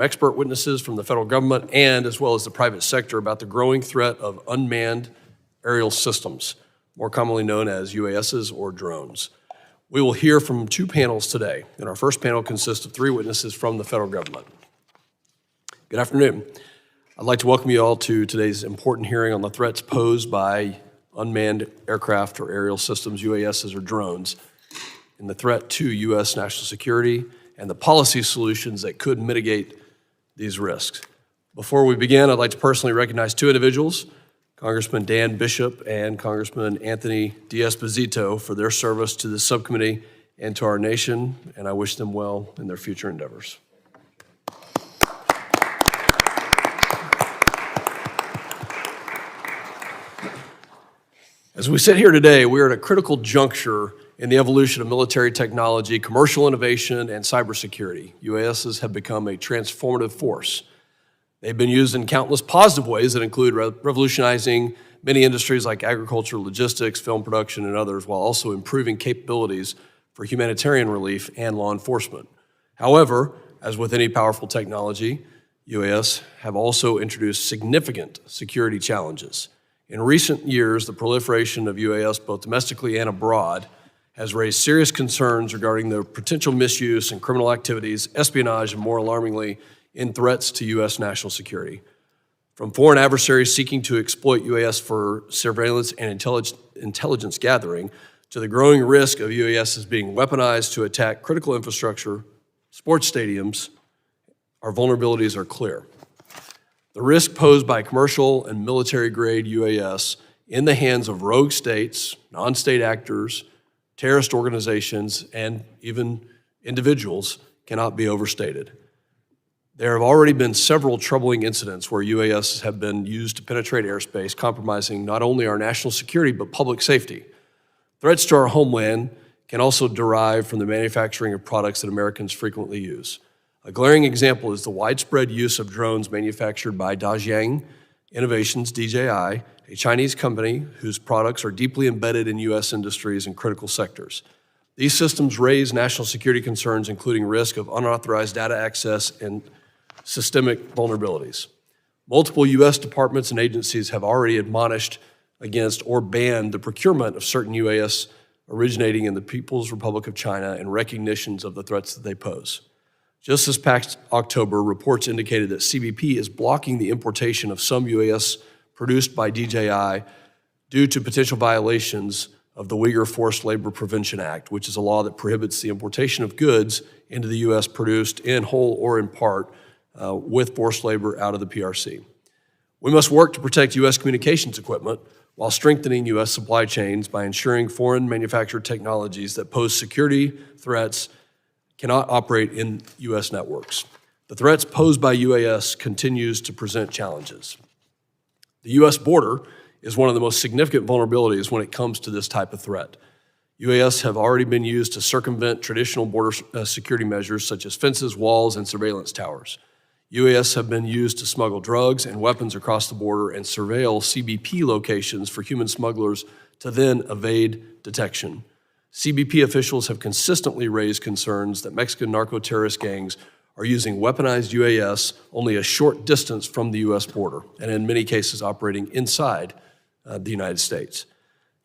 expert witnesses from the federal government and as well as the private sector about the growing threat of unmanned aerial systems, more commonly known as UASs or drones. We will hear from two panels today, and our first panel consists of three witnesses from the federal government. Good afternoon. I'd like to welcome you all to today's important hearing on the threats posed by unmanned aircraft or aerial systems, UASs or drones, and the threat to U.S. national security and the policy solutions that could mitigate these risks. Before we begin, I'd like to personally recognize two individuals, Congressman Dan Bishop and Congressman Anthony D'Esposito, for their service to the subcommittee and to our nation, and I wish them well in their future endeavors. As we sit here today, we are at a critical juncture in the evolution of military technology, commercial innovation, and cybersecurity. UASs have become a transformative force. They've been used in countless positive ways that include revolutionizing many industries like agriculture, logistics, film production, and others, while also improving capabilities for humanitarian relief and law enforcement. However, as with any powerful technology, UAS have also introduced significant security challenges. In recent years, the proliferation of UAS, both domestically and abroad, has raised serious concerns regarding the potential misuse and criminal activities, espionage, and more alarmingly, in threats to U.S. national security. From foreign adversaries seeking to exploit UAS for surveillance and intelligence gathering, to the growing risk of UAS being weaponized to attack critical infrastructure, sports stadiums, our vulnerabilities are clear. The risk posed by commercial and military-grade UAS in the hands of rogue states, non-state actors, terrorist organizations, and even individuals cannot be overstated. There have already been several troubling incidents where UAS have been used to penetrate airspace, compromising not only our national security, but public safety. Threats to our homeland can also derive from the manufacturing of products that Americans frequently use. A glaring example is the widespread use of drones manufactured by Dajiang Innovations, DJI, a Chinese company whose products are deeply embedded in U.S. industries and critical sectors. These systems raise national security concerns, including risk of unauthorized data access and systemic vulnerabilities. Multiple U.S. departments and agencies have already admonished against or banned the procurement of certain UAS originating in the People's Republic of China in recognitions of the threats that they pose. Just this past October, reports indicated that CBP is blocking the importation of some UAS produced by DJI due to potential violations of the Uyghur Forced Labor Prevention Act, which is a law that prohibits the importation of goods into the U.S. produced in whole or in part with forced labor out of the PRC. We must work to protect U.S. communications equipment while strengthening U.S. supply chains by ensuring foreign manufactured technologies that pose security threats cannot operate in U.S. networks. The threats posed by UAS continues to present challenges. The U.S. border is one of the most significant vulnerabilities when it comes to this type of threat. UAS have already been used to circumvent traditional border security measures such as fences, walls, and surveillance towers. UAS have been used to smuggle drugs and weapons across the border and surveil CBP locations for human smugglers to then evade detection. CBP officials have consistently raised concerns that Mexican narco-terrorist gangs are using weaponized UAS only a short distance from the U.S. border, and in many cases operating inside the United States.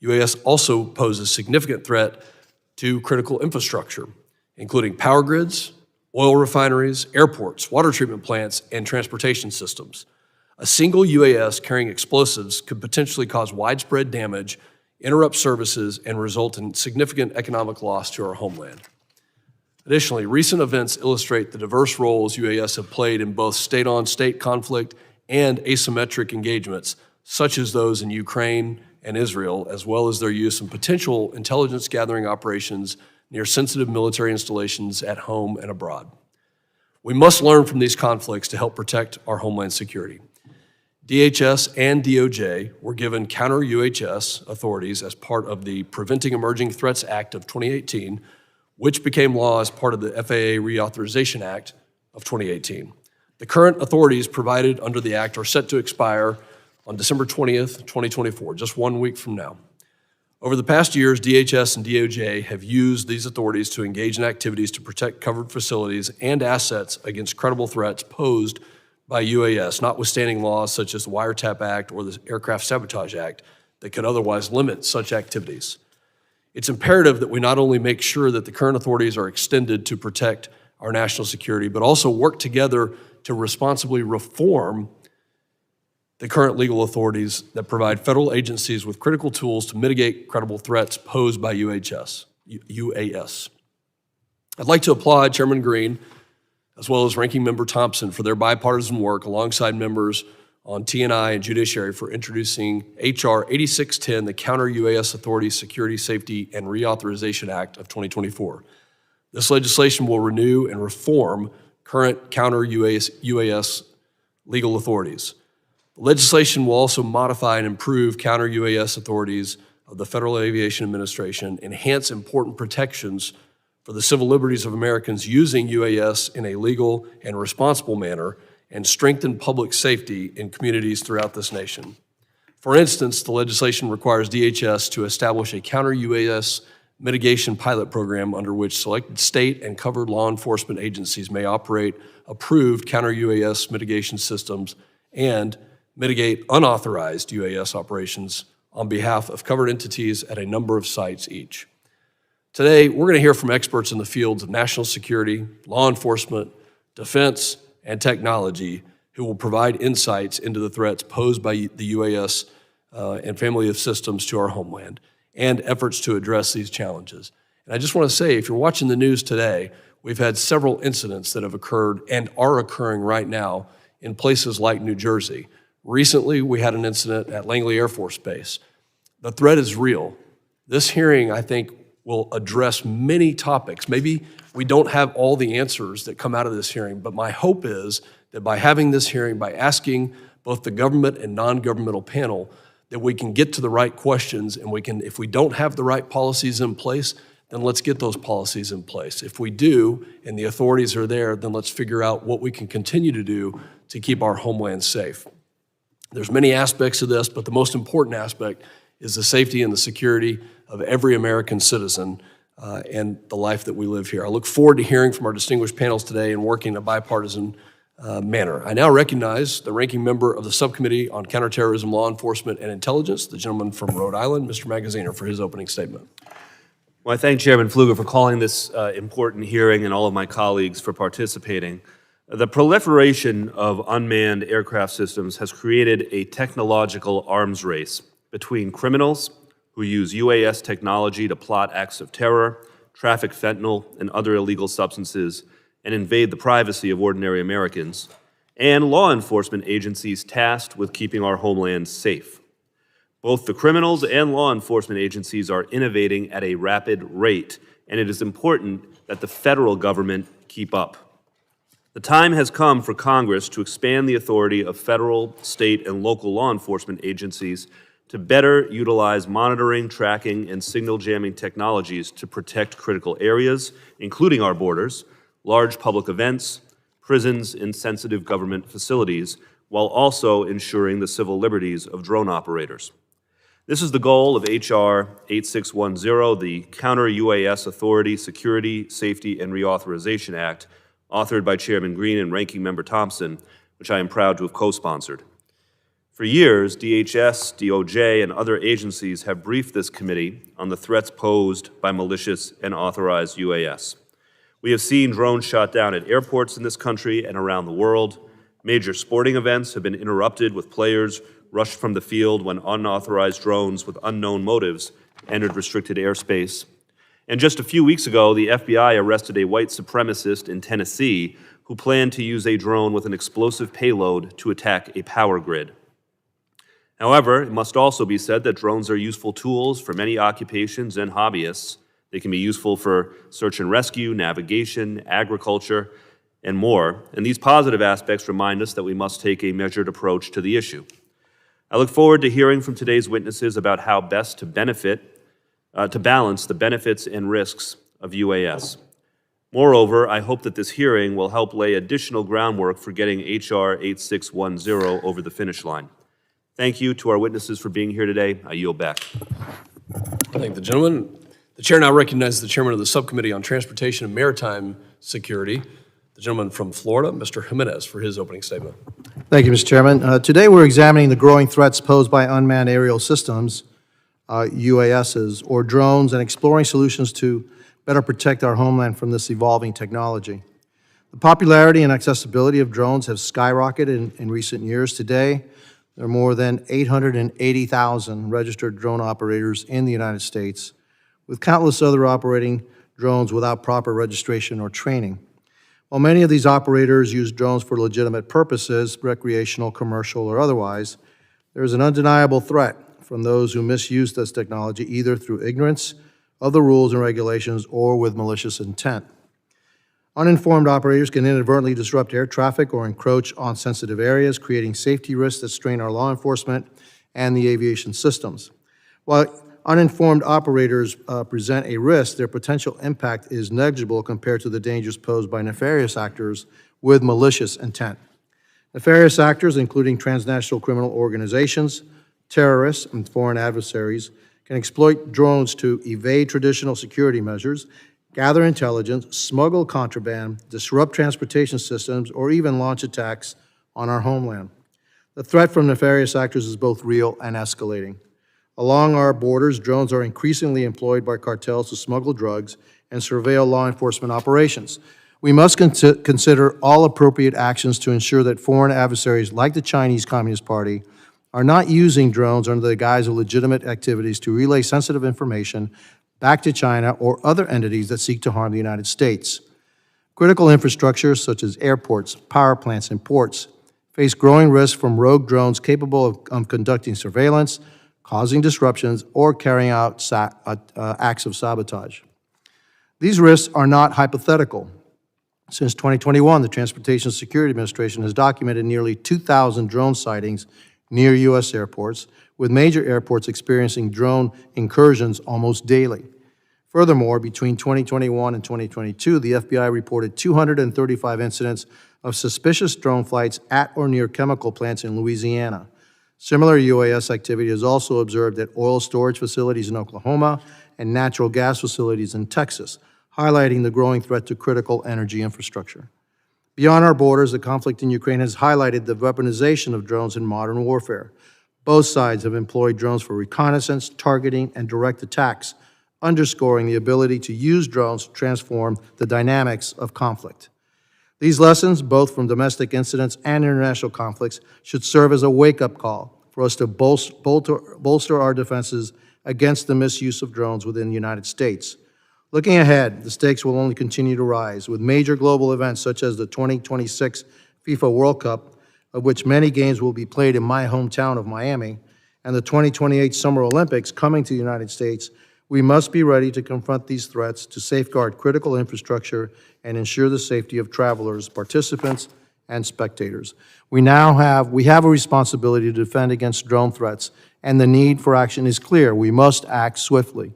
UAS also pose a significant threat to critical infrastructure, including power grids, oil refineries, airports, water treatment plants, and transportation systems. A single UAS carrying explosives could potentially cause widespread damage, interrupt services, and result in significant economic loss to our homeland. Additionally, recent events illustrate the diverse roles UAS have played in both state-on-state conflict and asymmetric engagements, such as those in Ukraine and Israel, as well as their use in potential intelligence gathering operations near sensitive military installations at home and abroad. We must learn from these conflicts to help protect our homeland security. DHS and DOJ were given counter-UHS authorities as part of the Preventing Emerging Threats Act of 2018, which became law as part of the FAA Reauthorization Act of 2018. The current authorities provided under the act are set to expire on December 20th, 2024, just 1 week from now. Over the past years, DHS and DOJ have used these authorities to engage in activities to protect covered facilities and assets against credible threats posed by UAS, notwithstanding laws such as the Wiretap Act or the Aircraft Sabotage Act that could otherwise limit such activities. It's imperative that we not only make sure that the current authorities are extended to protect our national security, but also work together to responsibly reform the current legal authorities that provide federal agencies with critical tools to mitigate credible threats posed by UAS. I'd like to applaud Chairman Green as well as Ranking Member Thompson for their bipartisan work alongside members on T&I and Judiciary for introducing H.R. 8610, the Counter-UAS Authority Security, Safety, and Reauthorization Act of 2024. This legislation will renew and reform current counter-UAS legal authorities. The legislation will also modify and improve counter-UAS authorities of the Federal Aviation Administration, enhance important protections for the civil liberties of Americans using UAS in a legal and responsible manner, and strengthen public safety in communities throughout this nation. For instance, the legislation requires DHS to establish a counter-UAS mitigation pilot program under which selected state and covered law enforcement agencies may operate approved counter-UAS mitigation systems and mitigate unauthorized UAS operations on behalf of covered entities at a number of sites each. Today, we're going to hear from experts in the fields of national security, law enforcement, defense, and technology who will provide insights into the threats posed by the UAS and family of systems to our homeland and efforts to address these challenges. And I just want to say, if you're watching the news today, we've had several incidents that have occurred and are occurring right now in places like New Jersey. Recently, we had an incident at Langley Air Force Base. The threat is real. This hearing, I think, will address many topics. Maybe we don't have all the answers that come out of this hearing, but my hope is that by having this hearing, by asking both the government and non-governmental panel, that we can get to the right questions, and we can, if we don't have the right policies in place, then let's get those policies in place. If we do, and the authorities are there, then let's figure out what we can continue to do to keep our homeland safe. There's many aspects of this, but the most important aspect is the safety and the security of every American citizen and the life that we live here. I look forward to hearing from our distinguished panels today and working in a bipartisan manner. I now recognize the ranking member of the Subcommittee on Counterterrorism, Law Enforcement, and Intelligence, the gentleman from Rhode Island, Mr. Magaziner, for his opening statement. Well, I thank Chairman Pfluger for calling this important hearing and all of my colleagues for participating. The proliferation of unmanned aircraft systems has created a technological arms race between criminals who use UAS technology to plot acts of terror, traffic fentanyl and other illegal substances, and invade the privacy of ordinary Americans, and law enforcement agencies tasked with keeping our homeland safe. Both the criminals and law enforcement agencies are innovating at a rapid rate, and it is important that the federal government keep up. The time has come for Congress to expand the authority of federal, state, and local law enforcement agencies to better utilize monitoring, tracking, and signal jamming technologies to protect critical areas, including our borders, large public events, prisons, and sensitive government facilities, while also ensuring the civil liberties of drone operators. This is the goal of H.R. 8610, the Counter-UAS Authority Security, Safety, and Reauthorization Act, authored by Chairman Green and Ranking Member Thompson, which I am proud to have co-sponsored. For years, DHS, DOJ, and other agencies have briefed this committee on the threats posed by malicious and authorized UAS. We have seen drones shot down at airports in this country and around the world. Major sporting events have been interrupted with players rushed from the field when unauthorized drones with unknown motives entered restricted airspace. And just a few weeks ago, the FBI arrested a white supremacist in Tennessee who planned to use a drone with an explosive payload to attack a power grid. However, it must also be said that drones are useful tools for many occupations and hobbyists. They can be useful for search and rescue, navigation, agriculture, and more. And these positive aspects remind us that we must take a measured approach to the issue. I look forward to hearing from today's witnesses about how best to balance the benefits and risks of UAS. Moreover, I hope that this hearing will help lay additional groundwork for getting H.R. 8610 over the finish line. Thank you to our witnesses for being here today. I yield back. Thank the gentleman. The chair now recognizes the chairman of the Subcommittee on Transportation and Maritime Security, the gentleman from Florida, Mr. Jimenez, for his opening statement. Thank you, Mr. Chairman. Today, we're examining the growing threats posed by unmanned aerial systems, UASs, or drones, and exploring solutions to better protect our homeland from this evolving technology. The popularity and accessibility of drones have skyrocketed in recent years. Today, there are more than 880,000 registered drone operators in the United States, with countless other operating drones without proper registration or training. While many of these operators use drones for legitimate purposes, recreational, commercial, or otherwise, there is an undeniable threat from those who misuse this technology either through ignorance of the rules and regulations or with malicious intent. Uninformed operators can inadvertently disrupt air traffic or encroach on sensitive areas, creating safety risks that strain our law enforcement and the aviation systems. While uninformed operators present a risk, their potential impact is negligible compared to the dangers posed by nefarious actors with malicious intent. Nefarious actors, including transnational criminal organizations, terrorists, and foreign adversaries, can exploit drones to evade traditional security measures, gather intelligence, smuggle contraband, disrupt transportation systems, or even launch attacks on our homeland. The threat from nefarious actors is both real and escalating. Along our borders, drones are increasingly employed by cartels to smuggle drugs and surveil law enforcement operations. We must consider all appropriate actions to ensure that foreign adversaries like the Chinese Communist Party are not using drones under the guise of legitimate activities to relay sensitive information back to China or other entities that seek to harm the United States. Critical infrastructure, such as airports, power plants, and ports, face growing risks from rogue drones capable of conducting surveillance, causing disruptions, or carrying out acts of sabotage. These risks are not hypothetical. Since 2021, the Transportation Security Administration has documented nearly 2,000 drone sightings near U.S. airports, with major airports experiencing drone incursions almost daily. Furthermore, between 2021 and 2022, the FBI reported 235 incidents of suspicious drone flights at or near chemical plants in Louisiana. Similar UAS activity is also observed at oil storage facilities in Oklahoma and natural gas facilities in Texas, highlighting the growing threat to critical energy infrastructure. Beyond our borders, the conflict in Ukraine has highlighted the weaponization of drones in modern warfare. Both sides have employed drones for reconnaissance, targeting, and direct attacks, underscoring the ability to use drones to transform the dynamics of conflict. These lessons, both from domestic incidents and international conflicts, should serve as a wake-up call for us to bolster our defenses against the misuse of drones within the United States. Looking ahead, the stakes will only continue to rise, with major global events such as the 2026 FIFA World Cup, of which many games will be played in my hometown of Miami, and the 2028 Summer Olympics coming to the United States. We must be ready to confront these threats to safeguard critical infrastructure and ensure the safety of travelers, participants, and spectators. We have a responsibility to defend against drone threats, and the need for action is clear. We must act swiftly.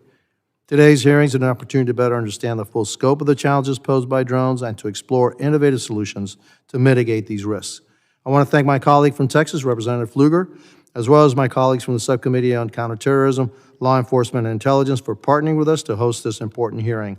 Today's hearing is an opportunity to better understand the full scope of the challenges posed by drones and to explore innovative solutions to mitigate these risks. I want to thank my colleague from Texas, Representative Pfluger, as well as my colleagues from the Subcommittee on Counterterrorism, Law Enforcement, and Intelligence for partnering with us to host this important hearing.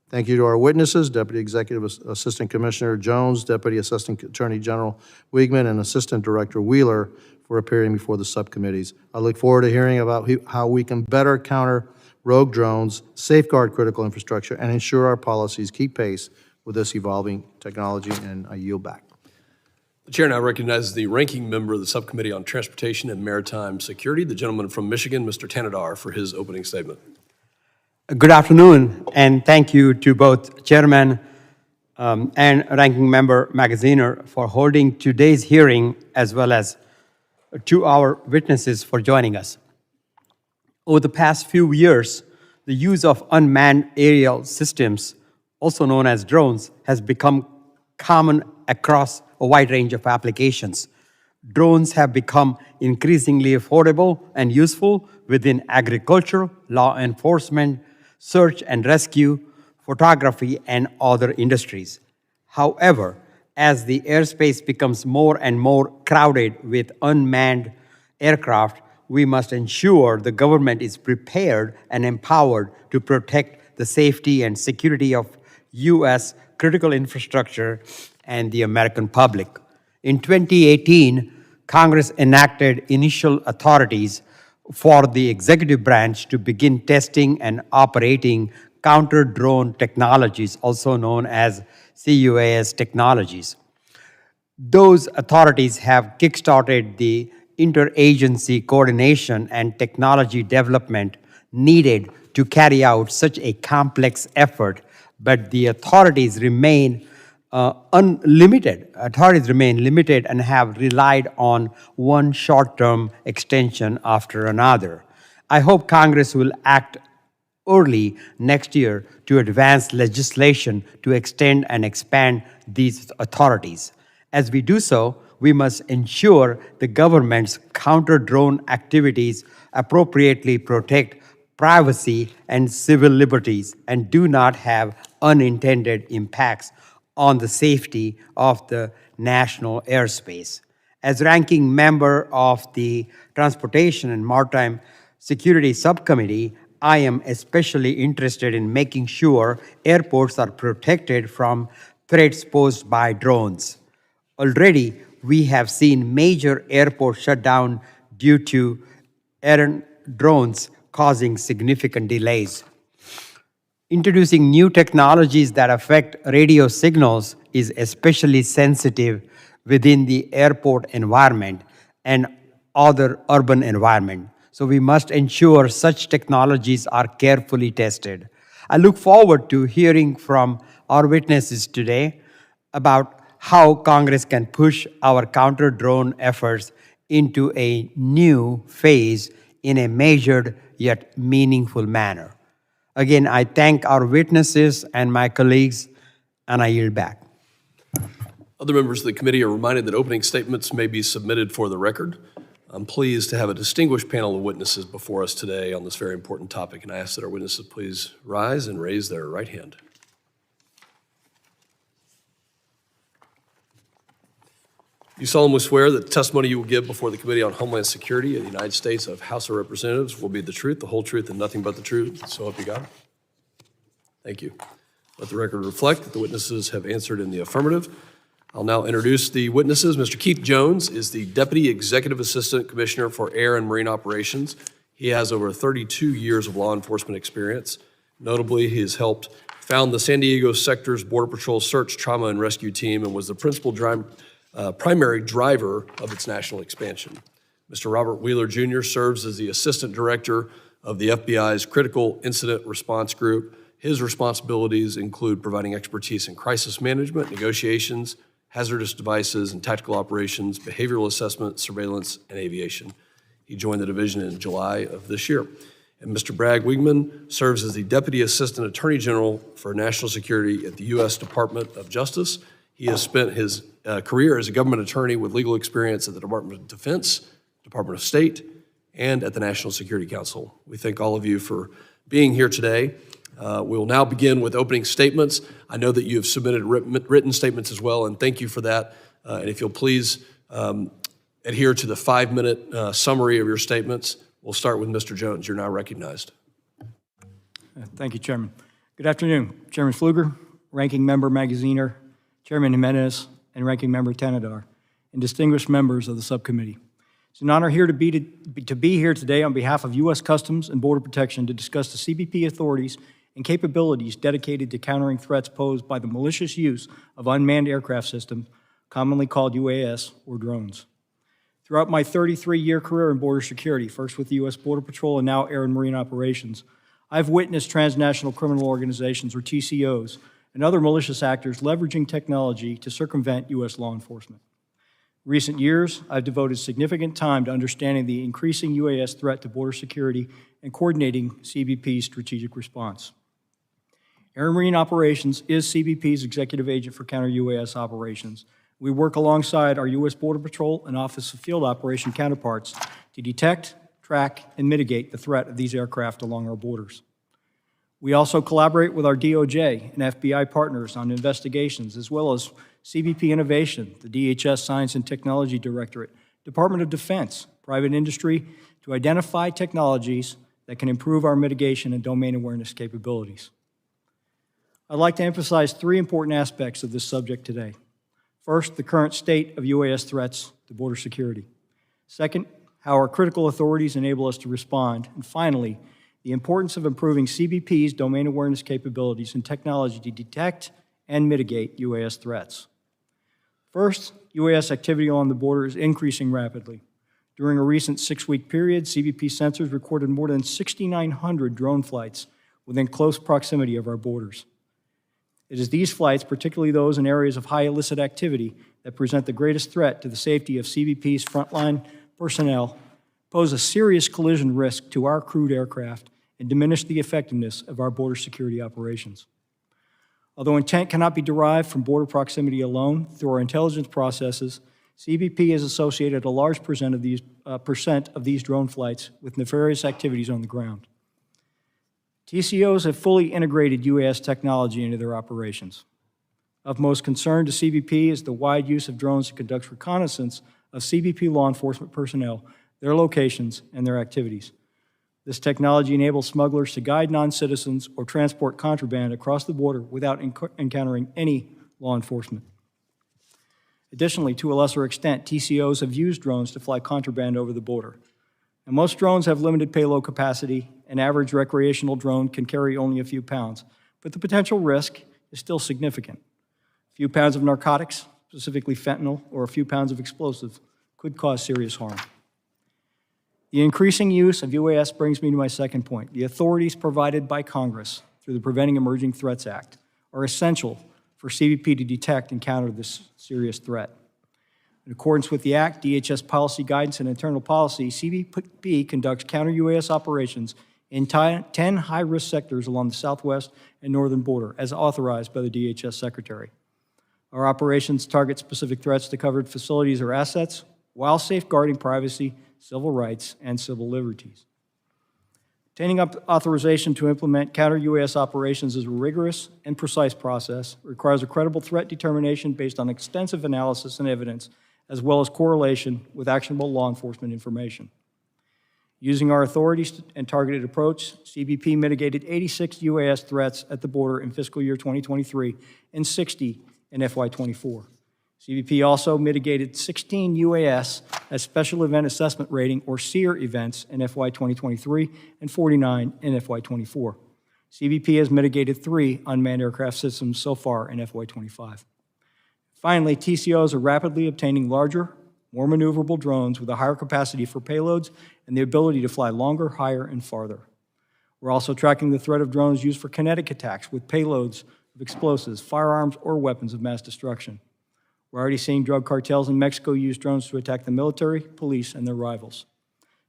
Thank you to our witnesses, Deputy Executive Assistant Commissioner Jones, Deputy Assistant Attorney General Wiegman, and Assistant Director Wheeler for appearing before the subcommittees. I look forward to hearing about how we can better counter rogue drones, safeguard critical infrastructure, and ensure our policies keep pace with this evolving technology, and I yield back. The chair now recognizes the ranking member of the Subcommittee on Transportation and Maritime Security, the gentleman from Michigan, Mr. Tanadar, for his opening statement. Good afternoon, and thank you to both Chairman and Ranking Member Magaziner for holding today's hearing, as well as to our witnesses for joining us. Over the past few years, the use of unmanned aerial systems, also known as drones, has become common across a wide range of applications. Drones have become increasingly affordable and useful within agriculture, law enforcement, search and rescue, photography, and other industries. However, as the airspace becomes more and more crowded with unmanned aircraft, we must ensure the government is prepared and empowered to protect the safety and security of U.S. critical infrastructure and the American public. In 2018, Congress enacted initial authorities for the executive branch to begin testing and operating counter-drone technologies, also known as CUAS technologies. Those authorities have kickstarted the interagency coordination and technology development needed to carry out such a complex effort, but the authorities remain unlimited. Authorities remain limited and have relied on one short-term extension after another. I hope Congress will act early next year to advance legislation to extend and expand these authorities. As we do so, we must ensure the government's counter-drone activities appropriately protect privacy and civil liberties and do not have unintended impacts on the safety of the national airspace. As ranking member of the Transportation and Maritime Security Subcommittee, I am especially interested in making sure airports are protected from threats posed by drones. Already, we have seen major airports shut down due to errant drones causing significant delays. Introducing new technologies that affect radio signals is especially sensitive within the airport environment and other urban environment. So we must ensure such technologies are carefully tested. I look forward to hearing from our witnesses today about how Congress can push our counter-drone efforts into a new phase in a measured yet meaningful manner. Again, I thank our witnesses and my colleagues, and I yield back. Other members of the committee are reminded that opening statements may be submitted for the record. I'm pleased to have a distinguished panel of witnesses before us today on this very important topic, and I ask that our witnesses please rise and raise their right hand. You solemnly swear that the testimony you will give before the Committee on Homeland Security of the United States of House of Representatives will be the truth, the whole truth, and nothing but the truth. So help you God. Thank you. Let the record reflect that the witnesses have answered in the affirmative. I'll now introduce the witnesses. Mr. Keith Jones is the Deputy Executive Assistant Commissioner for Air and Marine Operations. He has over 32 years of law enforcement experience. Notably, he has helped found the San Diego Sector's Border Patrol Search, Trauma, and Rescue Team and was the primary driver of its national expansion. Mr. Robert Wheeler Jr. serves as the Assistant Director of the FBI's Critical Incident Response Group. His responsibilities include providing expertise in crisis management, negotiations, hazardous devices and tactical operations, behavioral assessment, surveillance, and aviation. He joined the division in July of this year. And Mr. Bragg Wigman serves as the Deputy Assistant Attorney General for National Security at the U.S. Department of Justice. He has spent his career as a government attorney with legal experience at the Department of Defense, Department of State, and at the National Security Council. We thank all of you for being here today. We'll now begin with opening statements. I know that you have submitted written statements as well, and thank you for that. And if you'll please adhere to the 5-minute summary of your statements. We'll start with Mr. Jones. You're now recognized. Thank you, Chairman. Good afternoon, Chairman Pfluger, Ranking Member Magaziner, Chairman Jimenez, and Ranking Member Tanadar, and distinguished members of the subcommittee. It's an honor here to be here today on behalf of U.S. Customs and Border Protection to discuss the CBP authorities and capabilities dedicated to countering threats posed by the malicious use of unmanned aircraft systems, commonly called UAS or drones. Throughout my 33-year career in border security, first with the U.S. Border Patrol and now Air and Marine Operations, I've witnessed transnational criminal organizations, or TCOs, and other malicious actors leveraging technology to circumvent U.S. law enforcement. In recent years, I've devoted significant time to understanding the increasing UAS threat to border security and coordinating CBP's strategic response. Air and Marine Operations is CBP's executive agent for counter-UAS operations. We work alongside our U.S. Border Patrol and Office of Field Operation counterparts to detect, track, and mitigate the threat of these aircraft along our borders. We also collaborate with our DOJ and FBI partners on investigations, as well as CBP Innovation, the DHS Science and Technology Directorate, Department of Defense, private industry, to identify technologies that can improve our mitigation and domain awareness capabilities. I'd like to emphasize three important aspects of this subject today. First, the current state of UAS threats to border security. Second, how our critical authorities enable us to respond. And finally, the importance of improving CBP's domain awareness capabilities and technology to detect and mitigate UAS threats. First, UAS activity along the border is increasing rapidly. During a recent 6-week period, CBP sensors recorded more than 6,900 drone flights within close proximity of our borders. It is these flights, particularly those in areas of high illicit activity, that present the greatest threat to the safety of CBP's frontline personnel, pose a serious collision risk to our crewed aircraft, and diminish the effectiveness of our border security operations. Although intent cannot be derived from border proximity alone, through our intelligence processes, CBP has associated a large percent of these drone flights with nefarious activities on the ground. TCOs have fully integrated UAS technology into their operations. Of most concern to CBP is the wide use of drones to conduct reconnaissance of CBP law enforcement personnel, their locations, and their activities. This technology enables smugglers to guide non-citizens or transport contraband across the border without encountering any law enforcement. Additionally, to a lesser extent, TCOs have used drones to fly contraband over the border. And most drones have limited payload capacity. An average recreational drone can carry only a few pounds, but the potential risk is still significant. A few pounds of narcotics, specifically fentanyl, or a few pounds of explosives could cause serious harm. The increasing use of UAS brings me to my second point. The authorities provided by Congress through the Preventing Emerging Threats Act are essential for CBP to detect and counter this serious threat. In accordance with the Act, DHS policy guidance and internal policy, CBP conducts counter-UAS operations in 10 high-risk sectors along the southwest and northern border, as authorized by the DHS Secretary. Our operations target specific threats to covered facilities or assets while safeguarding privacy, civil rights, and civil liberties. Obtaining authorization to implement counter-UAS operations is a rigorous and precise process. It requires a credible threat determination based on extensive analysis and evidence, as well as correlation with actionable law enforcement information. Using our authorities and targeted approach, CBP mitigated 86 UAS threats at the border in fiscal year 2023 and 60 in FY24. CBP also mitigated 16 UAS as Special Event Assessment Rating, or SEER, events in FY 2023 and 49 in FY24. CBP has mitigated 3 unmanned aircraft systems so far in FY 25. Finally, TCOs are rapidly obtaining larger, more maneuverable drones with a higher capacity for payloads and the ability to fly longer, higher, and farther. We're also tracking the threat of drones used for kinetic attacks with payloads of explosives, firearms, or weapons of mass destruction. We're already seeing drug cartels in Mexico use drones to attack the military, police, and their rivals.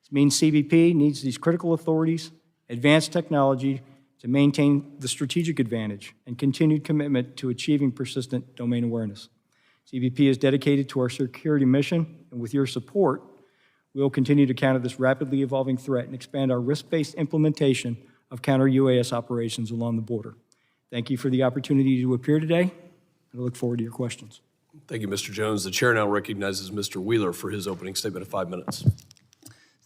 This means CBP needs these critical authorities, advanced technology to maintain the strategic advantage, and continued commitment to achieving persistent domain awareness. CBP is dedicated to our security mission, and with your support, we will continue to counter this rapidly evolving threat and expand our risk-based implementation of counter-UAS operations along the border. Thank you for the opportunity to appear today, and I look forward to your questions. Thank you, Mr. Jones. The chair now recognizes Mr. Wheeler for his opening statement of 5 minutes.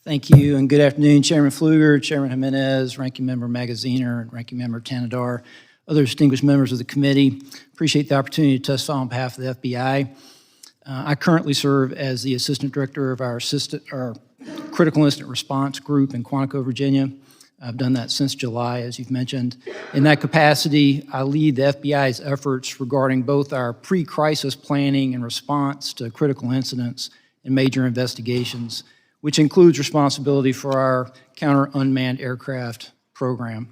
Thank you, and good afternoon, Chairman Pfluger, Chairman Jimenez, Ranking Member Magaziner, and Ranking Member Tanadar, other distinguished members of the committee. Appreciate the opportunity to testify on behalf of the FBI. I currently serve as the Assistant Director of our Critical Incident Response Group in Quantico, Virginia. I've done that since July, as you've mentioned. In that capacity, I lead the FBI's efforts regarding both our pre-crisis planning and response to critical incidents and major investigations, which includes responsibility for our counter-unmanned aircraft program.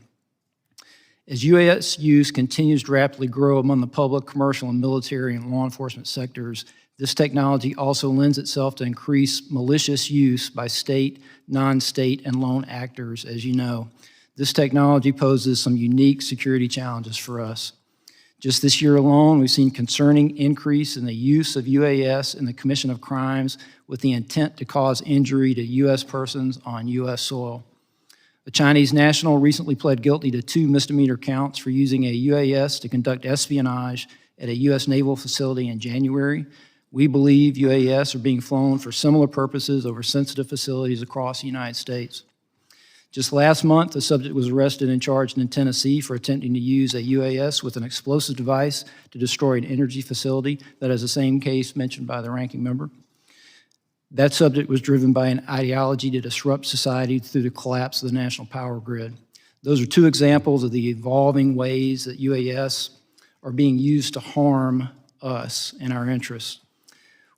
As UAS use continues to rapidly grow among the public, commercial, and military and law enforcement sectors, this technology also lends itself to increased malicious use by state, non-state, and lone actors, as you know. This technology poses some unique security challenges for us. Just this year alone, we've seen concerning increase in the use of UAS in the commission of crimes with the intent to cause injury to U.S. persons on U.S. soil. A Chinese national recently pled guilty to 2 misdemeanor counts for using a UAS to conduct espionage at a U.S. naval facility in January, We believe UAS are being flown for similar purposes over sensitive facilities across the United States. Just last month, the subject was arrested and charged in Tennessee for attempting to use a UAS with an explosive device to destroy an energy facility. That is the same case mentioned by the ranking member. That subject was driven by an ideology to disrupt society through the collapse of the national power grid. Those are two examples of the evolving ways that UAS are being used to harm us and our interests.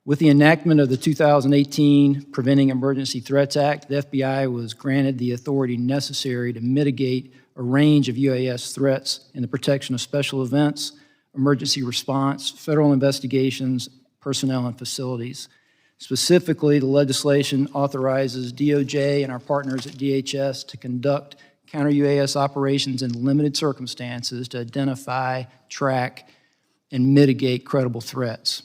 With the enactment of the 2018 Preventing Emergency Threats Act, the FBI was granted the authority necessary to mitigate a range of UAS threats in the protection of special events, emergency response, federal investigations, personnel, and facilities. Specifically, the legislation authorizes DOJ and our partners at DHS to conduct counter-UAS operations in limited circumstances to identify, track, and mitigate credible threats.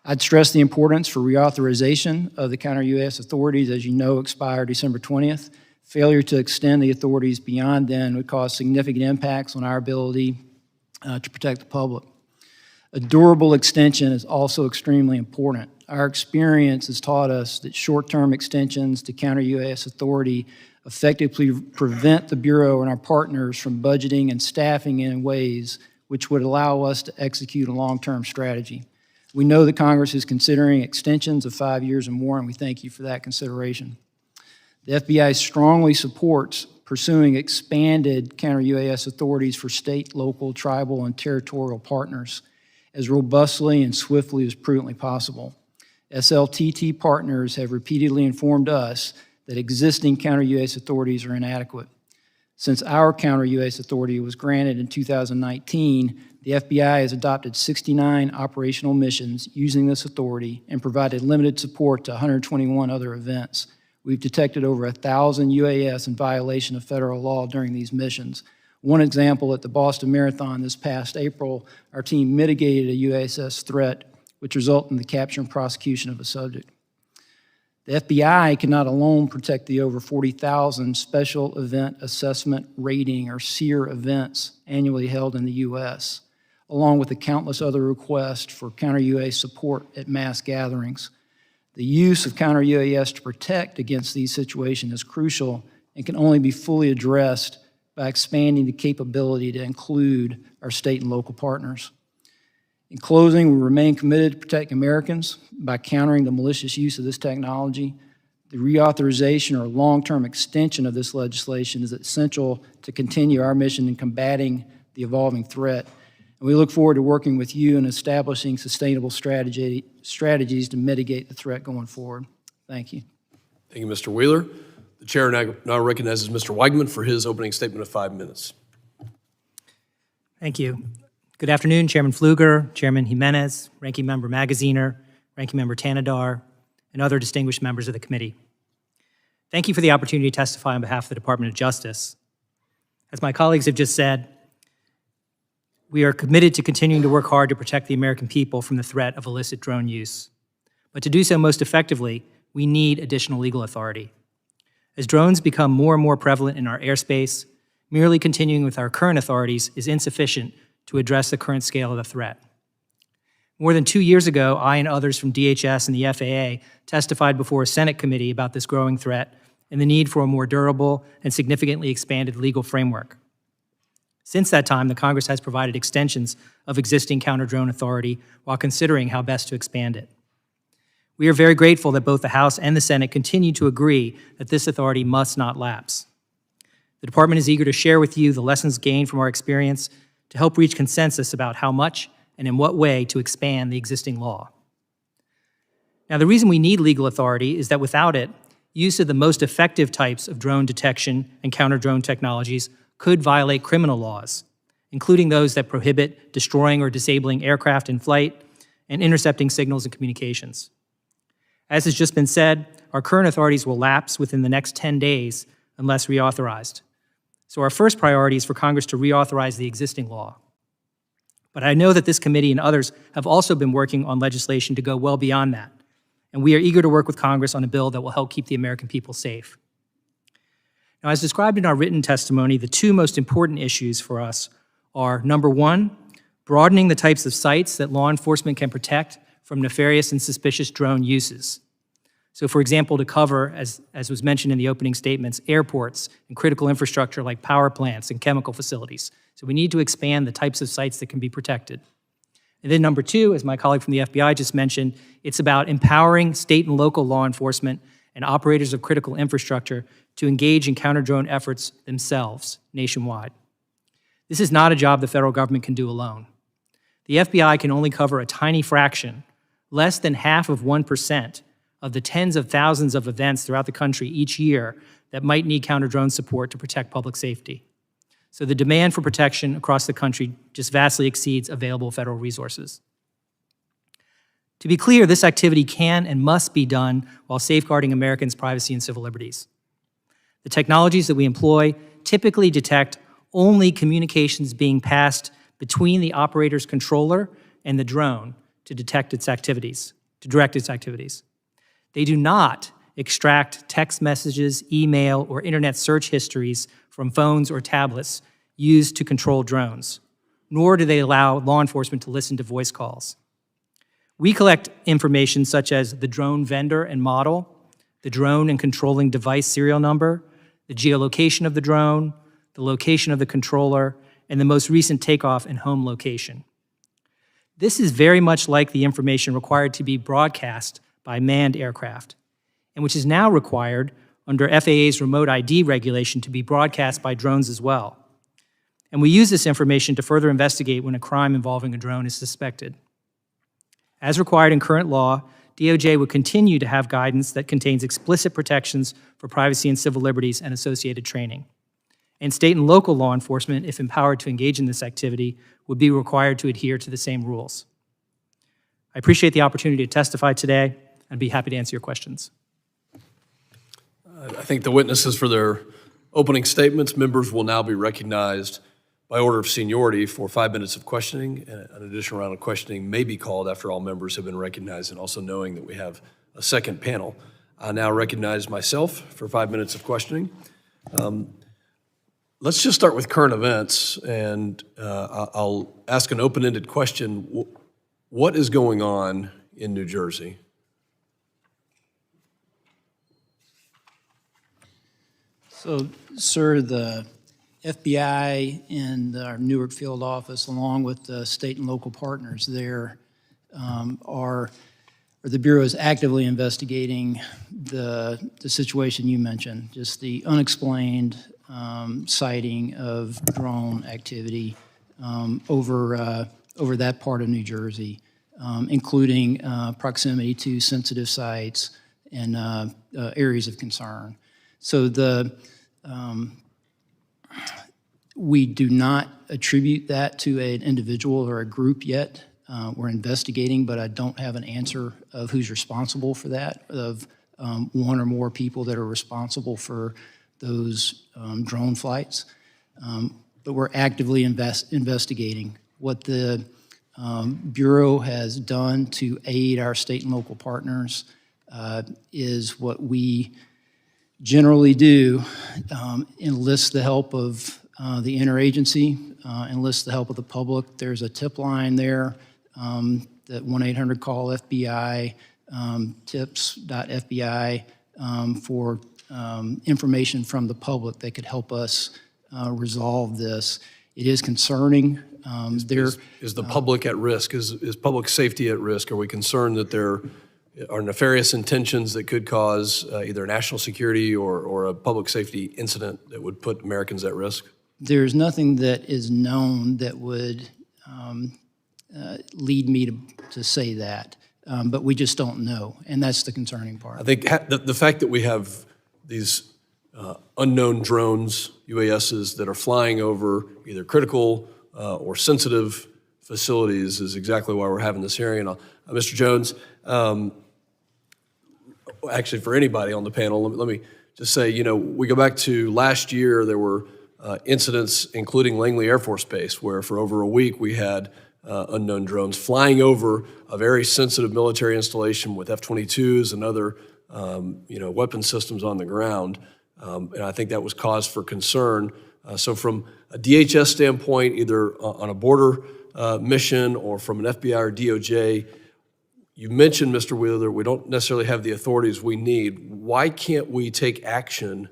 I'd stress the importance for reauthorization of the counter-UAS authorities, as you know, expire December 20th. Failure to extend the authorities beyond then would cause significant impacts on our ability to protect the public. A durable extension is also extremely important. Our experience has taught us that short-term extensions to counter-UAS authority effectively prevent the Bureau and our partners from budgeting and staffing in ways which would allow us to execute a long-term strategy. We know that Congress is considering extensions of 5 years or more, and we thank you for that consideration. The FBI strongly supports pursuing expanded counter-UAS authorities for state, local, tribal, and territorial partners as robustly and swiftly as prudently possible. SLTT partners have repeatedly informed us that existing counter-UAS authorities are inadequate. Since our counter-UAS authority was granted in 2019, the FBI has adopted 69 operational missions using this authority and provided limited support to 121 other events. We've detected over 1,000 UAS in violation of federal law during these missions. One example, at the Boston Marathon this past April, our team mitigated a UAS threat, which resulted in the capture and prosecution of a subject. The FBI cannot alone protect the over 40,000 Special Event Assessment Rating, or SEER, events annually held in the U.S., along with the countless other requests for counter-UAS support at mass gatherings. The use of counter-UAS to protect against these situations is crucial and can only be fully addressed by expanding the capability to include our state and local partners. In closing, we remain committed to protecting Americans by countering the malicious use of this technology. The reauthorization or long-term extension of this legislation is essential to continue our mission in combating the evolving threat. And we look forward to working with you in establishing sustainable strategies to mitigate the threat going forward. Thank you. Thank you, Mr. Wheeler. The chair now recognizes Mr. Weigman for his opening statement of 5 minutes. Thank you. Good afternoon, Chairman Pfluger, Chairman Jimenez, Ranking Member Magaziner, Ranking Member Tanadar, and other distinguished members of the committee. Thank you for the opportunity to testify on behalf of the Department of Justice. As my colleagues have just said, we are committed to continuing to work hard to protect the American people from the threat of illicit drone use. But to do so most effectively, we need additional legal authority. As drones become more and more prevalent in our airspace, merely continuing with our current authorities is insufficient to address the current scale of the threat. More than 2 years ago, I and others from DHS and the FAA testified before a Senate committee about this growing threat and the need for a more durable and significantly expanded legal framework. Since that time, the Congress has provided extensions of existing counter-drone authority while considering how best to expand it. We are very grateful that both the House and the Senate continue to agree that this authority must not lapse. The Department is eager to share with you the lessons gained from our experience to help reach consensus about how much and in what way to expand the existing law. Now, the reason we need legal authority is that without it, use of the most effective types of drone detection and counter-drone technologies could violate criminal laws, including those that prohibit destroying or disabling aircraft in flight and intercepting signals and communications. As has just been said, our current authorities will lapse within the next 10 days unless reauthorized. So our first priority is for Congress to reauthorize the existing law. But I know that this committee and others have also been working on legislation to go well beyond that, and we are eager to work with Congress on a bill that will help keep the American people safe. Now, as described in our written testimony, the two most important issues for us are, number one, broadening the types of sites that law enforcement can protect from nefarious and suspicious drone uses. So for example, to cover, as was mentioned in the opening statements, airports and critical infrastructure like power plants and chemical facilities. So we need to expand the types of sites that can be protected. And then number two, as my colleague from the FBI just mentioned, it's about empowering state and local law enforcement and operators of critical infrastructure to engage in counter-drone efforts themselves nationwide. This is not a job the federal government can do alone. The FBI can only cover a tiny fraction, less than 0.5% of the tens of thousands of events throughout the country each year that might need counter-drone support to protect public safety. So the demand for protection across the country just vastly exceeds available federal resources. To be clear, this activity can and must be done while safeguarding Americans' privacy and civil liberties. The technologies that we employ typically detect only communications being passed between the operator's controller and the drone to detect its activities, to direct its activities. They do not extract text messages, email, or internet search histories from phones or tablets used to control drones, nor do they allow law enforcement to listen to voice calls. We collect information such as the drone vendor and model, the drone and controlling device serial number, the geolocation of the drone, the location of the controller, and the most recent takeoff and home location. This is very much like the information required to be broadcast by manned aircraft, and which is now required under FAA's remote ID regulation to be broadcast by drones as well. And we use this information to further investigate when a crime involving a drone is suspected. As required in current law, DOJ would continue to have guidance that contains explicit protections for privacy and civil liberties and associated training. And state and local law enforcement, if empowered to engage in this activity, would be required to adhere to the same rules. I appreciate the opportunity to testify today. I'd be happy to answer your questions. I thank the witnesses for their opening statements. Members will now be recognized by order of seniority for 5 minutes of questioning. And an additional round of questioning may be called after all members have been recognized, and also knowing that we have a second panel. I now recognize myself for 5 minutes of questioning. Let's just start with current events, and I'll ask an open-ended question. What is going on in New Jersey? So, sir, the FBI and our Newark field office, along with the state and local partners there, the Bureau is actively investigating the situation you mentioned, just the unexplained sighting of drone activity over that part of New Jersey, including proximity to sensitive sites and areas of concern. So we do not attribute that to an individual or a group yet. We're investigating, but I don't have an answer of who's responsible for that, of one or more people that are responsible for those drone flights. But we're actively investigating. What the Bureau has done to aid our state and local partners is what we generally do, enlist the help of the interagency, enlist the help of the public. There's a tip line there, that 1-800-CALL-FBI, tips.fbi, for information from the public that could help us resolve this. It is concerning. Is the public at risk? Is public safety at risk? Are we concerned that there are nefarious intentions that could cause either national security or a public safety incident that would put Americans at risk? There's nothing that is known that would lead me to say that, but we just don't know, and that's the concerning part. I think the fact that we have these unknown drones, UASs, that are flying over either critical or sensitive facilities is exactly why we're having this hearing. And Mr. Jones, actually for anybody on the panel, let me just say, we go back to last year, there were incidents, including Langley Air Force Base, where for over a week we had unknown drones flying over a very sensitive military installation with F-22s and other weapon systems on the ground. And I think that was cause for concern. So from a DHS standpoint, either on a border mission or from an FBI or DOJ, You mentioned, Mr. Wheeler, we don't necessarily have the authorities we need. Why can't we take action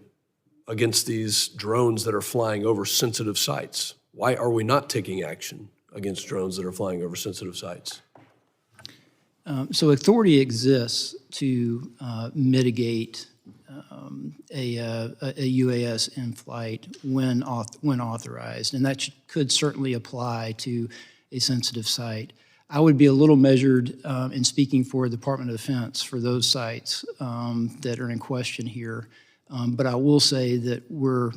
against these drones that are flying over sensitive sites? Why are we not taking action against drones that are flying over sensitive sites? So authority exists to mitigate a UAS in flight when authorized, and that could certainly apply to a sensitive site. I would be a little measured in speaking for the Department of Defense for those sites that are in question here. But I will say that we're,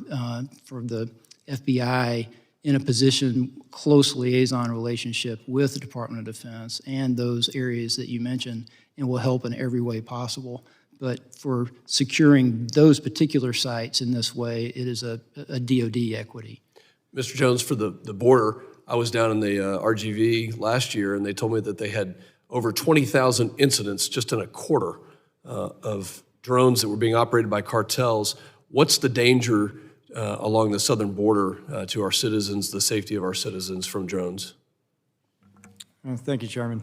for the FBI, in a position, close liaison relationship with the Department of Defense and those areas that you mentioned, and will help in every way possible. But for securing those particular sites in this way, it is a DoD equity. Mr. Jones, for the border, I was down in the RGV last year, and they told me that they had over 20,000 incidents just in a quarter of drones that were being operated by cartels. What's the danger along the southern border to our citizens, the safety of our citizens from drones? Thank you, Chairman.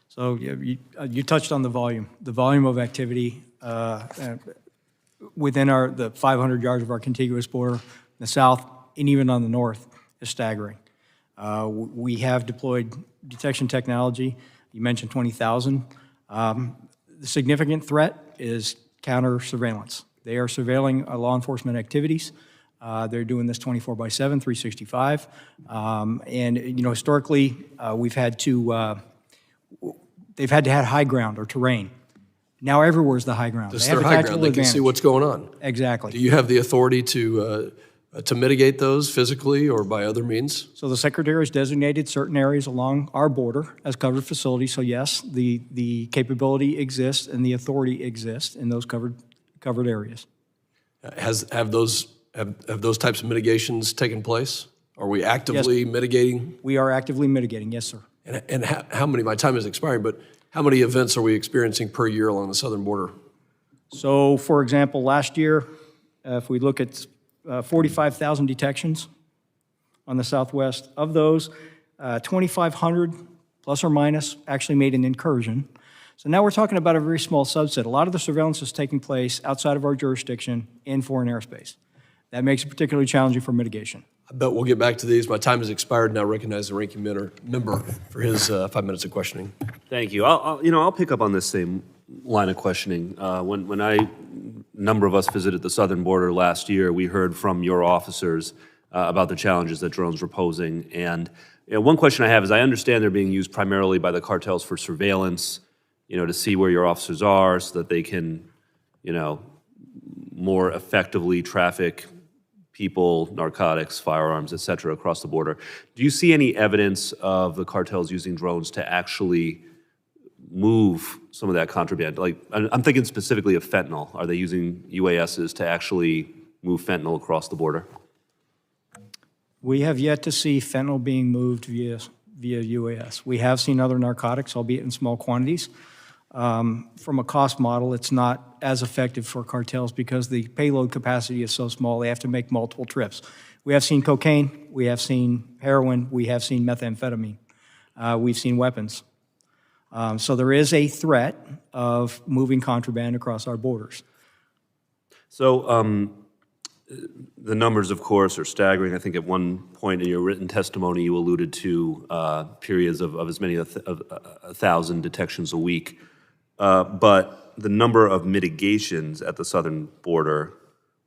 So you touched on the volume of activity within the 500 yards of our contiguous border, the south and even on the north is staggering. We have deployed detection technology. You mentioned 20,000. The significant threat is counter surveillance. They are surveilling law enforcement activities. They're doing this 24/7, 365. And historically, they've had to have high ground or terrain. Now everywhere's the high ground. This is They have their a high tactical ground. They can see advantage. what's going on. Exactly. Do you have the authority to mitigate those physically or by other means? So the Secretary has designated certain areas along our border as covered facilities. So yes, the capability exists and the authority exists in those covered areas. Have those types of mitigations taken place? Are we actively mitigating? We are actively mitigating, yes, sir. And how many, my time is expiring, but how many events are we experiencing per year along the southern border? So for example, last year, if we look at 45,000 detections on the southwest, of those, 2,500 plus or minus actually made an incursion. So now we're talking about a very small subset. A lot of the surveillance is taking place outside of our jurisdiction in foreign airspace. That makes it particularly challenging for mitigation. I bet we'll get back to these. My time has expired. Now recognize the ranking member for his 5 minutes of questioning. Thank you. I'll pick up on this same line of questioning. When a number of us visited the southern border last year, we heard from your officers about the challenges that drones were posing. And one question I have is, I understand they're being used primarily by the cartels for surveillance, to see where your officers are so that they can, more effectively traffic people, narcotics, firearms, et cetera, across the border. Do you see any evidence of the cartels using drones to actually move some of that contraband? Like, I'm thinking specifically of fentanyl. Are they using UASs to actually move fentanyl across the border? We have yet to see fentanyl being moved via UAS. We have seen other narcotics, albeit in small quantities. From a cost model, it's not as effective for cartels because the payload capacity is so small, they have to make multiple trips. We have seen cocaine, we have seen heroin, we have seen methamphetamine, we've seen weapons. So there is a threat of moving contraband across our borders. So the numbers, of course, are staggering. I think at one point in your written testimony, you alluded to periods of as many as 1,000 detections a week. But the number of mitigations at the southern border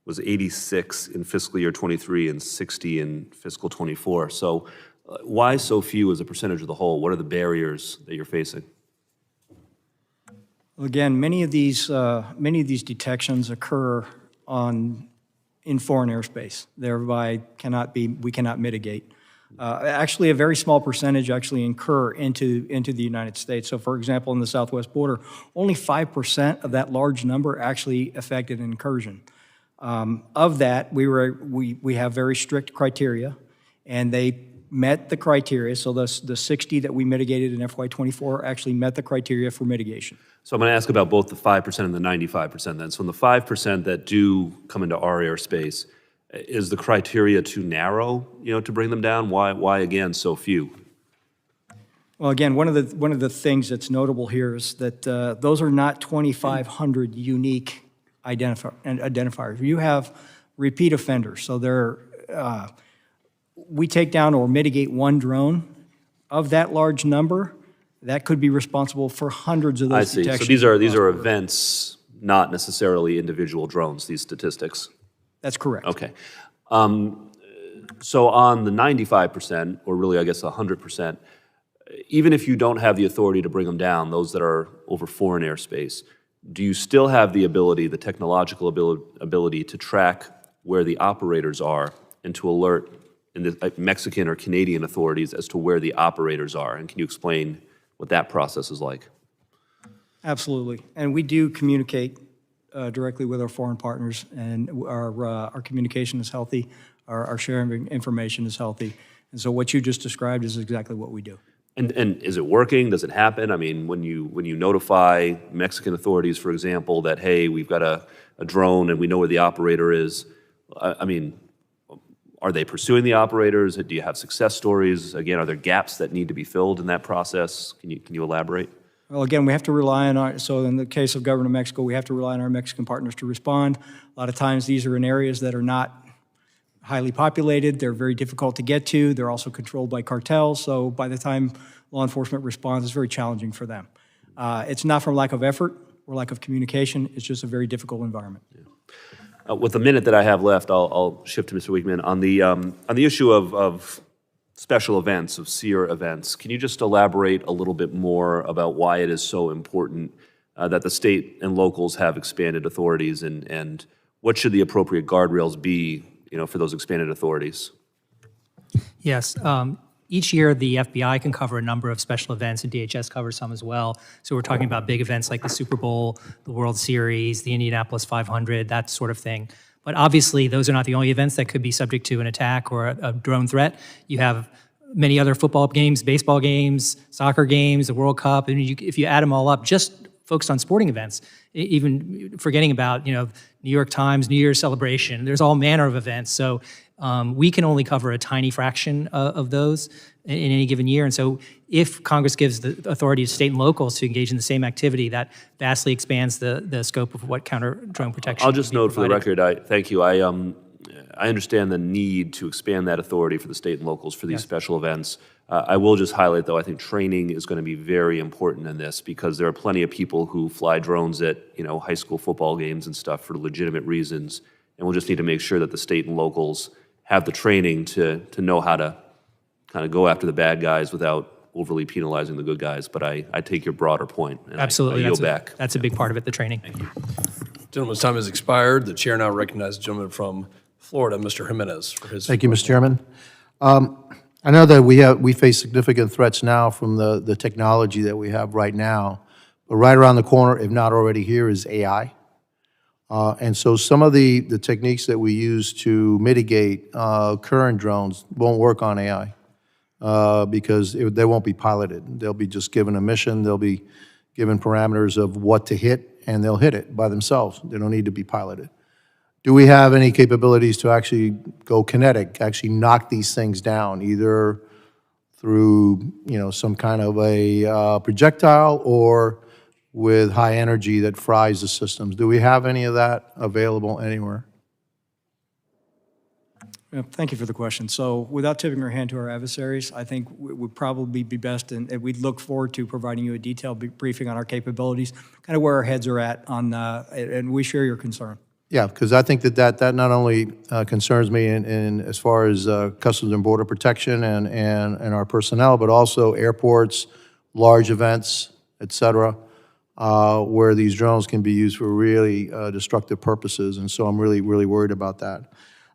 was 86 in fiscal year 23 and 60 in fiscal 24. So why so few as a percentage of the whole? What are the barriers that you're facing? Well, again, many of these detections occur in foreign airspace, thereby we cannot mitigate. Actually, a very small percentage actually incur into the United States. So for example, in the southwest border, only 5% of that large number actually affected an incursion. Of that, we have very strict criteria, and they met the criteria. So the 60 that we mitigated in FY24 actually met the criteria for mitigation. So I'm going to ask about both the 5% and the 95% then. So in the 5% that do come into our airspace, is the criteria too narrow, to bring them down? Why again, so few? Well, again, one of the things that's notable here is that those are not 2,500 unique identifiers. You have repeat offenders, so we take down or mitigate one drone. Of that large number, that could be responsible for hundreds of I those see. So detections. these are across the border. events, not necessarily individual drones, these statistics. That's correct. Okay. So on the 95%, or really I guess 100%, even if you don't have the authority to bring them down, those that are over foreign airspace, do you still have the ability, the technological ability to track where the operators are and to alert in the Mexican or Canadian authorities as to where the operators are? And can you explain what that process is like? Absolutely. And we do communicate directly with our foreign partners, and our communication is healthy, our sharing of information is healthy. And so what you just described is exactly what we do. And is it working? Does it happen? I mean, when you notify Mexican authorities, for example, that, hey, we've got a drone and we know where the operator is, I mean, are they pursuing the operators? Do you have success stories? Again, are there gaps that need to be filled in that process? Can you elaborate? Well, again, we have to rely on so in the case of government of Mexico, we have to rely on our Mexican partners to respond. A lot of times these are in areas that are not highly populated. They're very difficult to get to. They're also controlled by cartels. So by the time law enforcement responds, it's very challenging for them. It's not from lack of effort or lack of communication. It's just a very difficult environment. With the minute that I have left, I'll shift to Mr. Weekman. On the issue of special events, of SEER events, can you just elaborate a little bit more about why it is so important that the state and locals have expanded authorities, and what should the appropriate guardrails be, for those expanded authorities? Yes. Each year, the FBI can cover a number of special events, and DHS covers some as well. So we're talking about big events like the Super Bowl, the World Series, the Indianapolis 500, that sort of thing. But obviously, those are not the only events that could be subject to an attack or a drone threat. You have many other football games, baseball games, soccer games, the World Cup. And if you add them all up, just focused on sporting events, even forgetting about New York Times, New Year's celebration, there's all manner of events. So we can only cover a tiny fraction of those in any given year. And so if Congress gives the authority to state and locals to engage in the same activity, that vastly expands the scope of what counter-drone protection I'll just can be note for the provided. record, thank you. I understand the need to expand that authority for the state and locals for these special events. I will just highlight, though, I think training is going to be very important in this, because there are plenty of people who fly drones at high school football games and stuff for legitimate reasons, and we'll just need to make sure that the state and locals have the training to know how to kind of go after the bad guys without overly penalizing the good guys. But I take your broader point, and Absolutely. I yield back. That's a big part of it, the training. Gentleman's time has expired. The chair now recognizes the gentleman from Florida, Mr. Jimenez, for his. Thank you, Mr. Chairman. I know that we face significant threats now from the technology that we have right now, but right around the corner, if not already here, is AI. And so some of the techniques that we use to mitigate current drones won't work on AI because they won't be piloted. They'll be just given a mission, they'll be given parameters of what to hit, and they'll hit it by themselves. They don't need to be piloted. Do we have any capabilities to actually go kinetic, actually knock these things down, either through some kind of a projectile or with high energy that fries the systems? Do we have any of that available anywhere? Thank you for the question. So without tipping our hand to our adversaries, I think it would probably be best, and we'd look forward to providing you a detailed briefing on our capabilities, kind of where our heads are at on, and we share your concern. Yeah, because I think that not only concerns me in as far as Customs and Border Protection and our personnel, but also airports, large events, et cetera, where these drones can be used for really destructive purposes. And so I'm really, really worried about that.